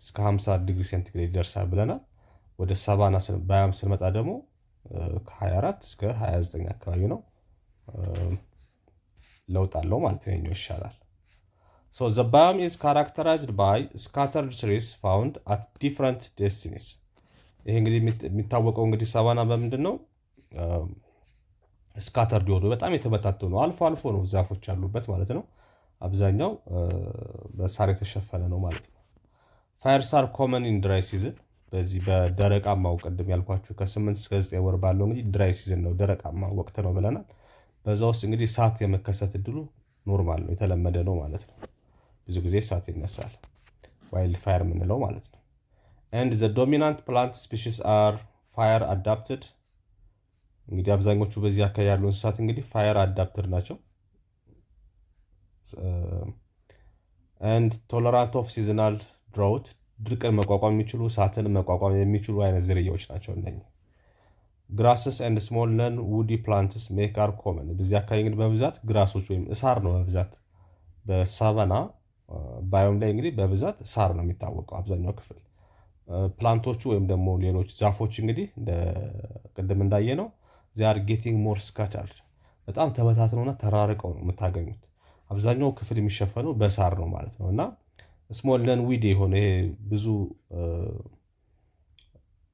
እስከ 50 ዲግሪ ሴንቲግሬድ ይደርሳል ብለናል። ወደ ሳቫና ባዮም ስንመጣ ደግሞ ከ24 እስከ 29 አካባቢ ነው። ለውጥ አለው ማለት ነው። ይሄኛው ይሻላል። the biome is characterized by scattered trees found at different destinies። ይሄ እንግዲህ የሚታወቀው እንግዲህ ሳቫና በምንድን ነው? ስካተርድ የሆኑ በጣም የተበታተኑ አልፎ አልፎ ነው ዛፎች ያሉበት ማለት ነው። አብዛኛው በሳር የተሸፈነ ነው ማለት ነው። ፋየርስ አር ኮመን ኢን ድራይ ሲዝን። በዚህ በደረቃማው ቅድም ያልኳችሁ ከ8 እስከ 9 ወር ባለው እንግዲህ ድራይ ሲዝን ነው፣ ደረቃማ ወቅት ነው ብለናል። በዛ ውስጥ እንግዲህ እሳት የመከሰት እድሉ ኖርማል ነው፣ የተለመደ ነው ማለት ነው። ብዙ ጊዜ እሳት ይነሳል፣ ዋይልድ ፋየር የምንለው ማለት ነው። and the dominant plant species are fire adapted። እንግዲህ አብዛኞቹ በዚህ አካባቢ ያሉ እንስሳት እንግዲህ ፋየር አዳፕትድ ናቸው። and tolerant of seasonal drought፣ ድርቅን መቋቋም የሚችሉ እሳትን መቋቋም የሚችሉ አይነት ዝርያዎች ናቸው እነኚህ። grasses and small non-woody plants make are common። በዚህ አካባቢ እንግዲህ በብዛት ግራሶች ወይም እሳር ነው በብዛት በሳቫና ባዮም ላይ እንግዲህ በብዛት ሳር ነው የሚታወቀው አብዛኛው ክፍል። ፕላንቶቹ ወይም ደግሞ ሌሎች ዛፎች እንግዲህ ቅድም እንዳየ ነው they are getting more scattered፣ በጣም ተበታትነውና ተራርቀው ነው የምታገኙት። አብዛኛው ክፍል የሚሸፈነው በሳር ነው ማለት ነው። እና ስሞል ለን ዊድ የሆነ ይሄ ብዙ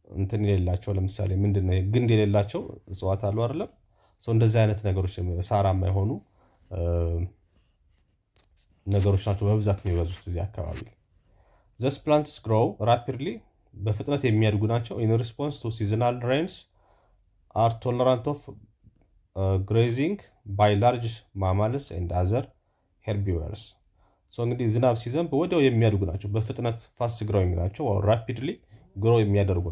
እንትን የሌላቸው ለምሳሌ ምንድነው ግንድ የሌላቸው እጽዋት አሉ አይደለም? እንደዚህ አይነት ነገሮች ሳራማ የሆኑ ነገሮች ናቸው በብዛት የሚበዙት እዚህ አካባቢ። these plants grow rapidly፣ በፍጥነት የሚያድጉ ናቸው። in response to seasonal rains are tolerant of grazing by large mammals and other herbivores። እንግዲህ ዝናብ ሲዘንብ ወዲያው የሚያድጉ ናቸው። በፍጥነት ፋስት ግሮዊንግ ናቸው፣ ራፒድሊ ግሮ የሚያደርጉ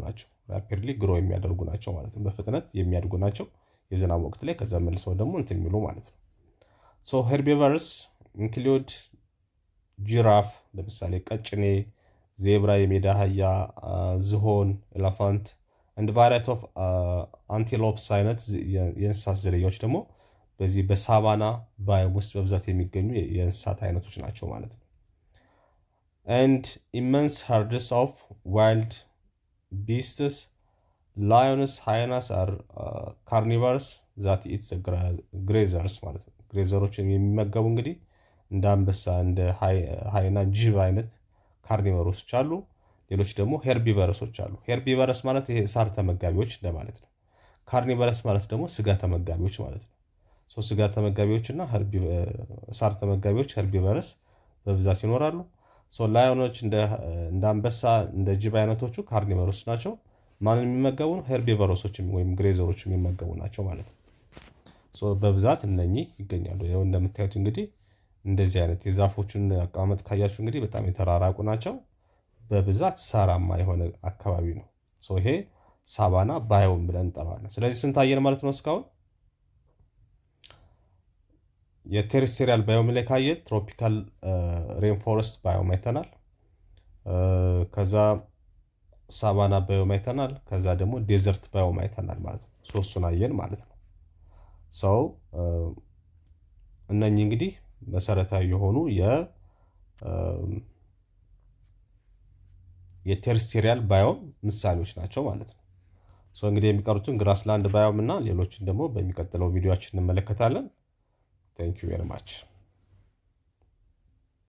ናቸው ማለት ነው። በፍጥነት የሚያድጉ ናቸው የዝናብ ወቅት ላይ፣ ከዛ መልሰው ደግሞ እንትን የሚሉ ማለት ነው። herbivores include ጂራፍ ለምሳሌ ቀጭኔ፣ ዜብራ፣ የሜዳ አህያ፣ ዝሆን፣ ኤሌፋንት and variety of antelopes አይነት የእንስሳት ዝርያዎች ደግሞ በዚህ በሳቫና ባዮም ውስጥ በብዛት የሚገኙ የእንስሳት አይነቶች ናቸው ማለት ነው። and immense herds of wild beasts lions hyenas are carnivores that eat grazers ማለት ነው። ግሬዘሮችን የሚመገቡ እንግዲህ እንደ አንበሳ፣ እንደ ሃይና ጅብ አይነት ካርኒቨሮሶች አሉ። ሌሎች ደግሞ ሄርቢቨረሶች አሉ። ሄርቢቨረስ ማለት ይሄ ሳር ተመጋቢዎች እንደማለት ነው። ካርኒቨረስ ማለት ደግሞ ስጋ ተመጋቢዎች ማለት ነው። ስጋ ተመጋቢዎች እና ሳር ተመጋቢዎች ሄርቢቨረስ በብዛት ይኖራሉ። ላዮኖች እንደ አንበሳ እንደ ጅብ አይነቶቹ ካርኒቨሮስ ናቸው። ማንን የሚመገቡ ነው? ሄርቢቨሮሶች ወይም ግሬዘሮች የሚመገቡ ናቸው ማለት ነው። በብዛት እነኚህ ይገኛሉ። ይኸው እንደምታዩት እንግዲህ እንደዚህ አይነት የዛፎችን አቀማመጥ ካያችሁ እንግዲህ በጣም የተራራቁ ናቸው። በብዛት ሳራማ የሆነ አካባቢ ነው። ይሄ ሳቫና ባዮም ብለን እንጠራዋለን። ስለዚህ ስንት አየን ማለት ነው እስካሁን? የቴሬስቴሪያል ባዮም ላይ ካየን ትሮፒካል ሬንፎረስት ባዮም አይተናል። ከዛ ሳቫና ባዮም አይተናል። ከዛ ደግሞ ዴዘርት ባዮም አይተናል ማለት ነው። ሶስቱን አየን ማለት ነው። እነኚህ እንግዲህ መሰረታዊ የሆኑ የቴሬስቴሪያል ባዮም ምሳሌዎች ናቸው ማለት ነው። እንግዲህ የሚቀሩትን ግራስላንድ ባዮም እና ሌሎችን ደግሞ በሚቀጥለው ቪዲዮችን እንመለከታለን። ታንክ ዩ ቬሪ ማች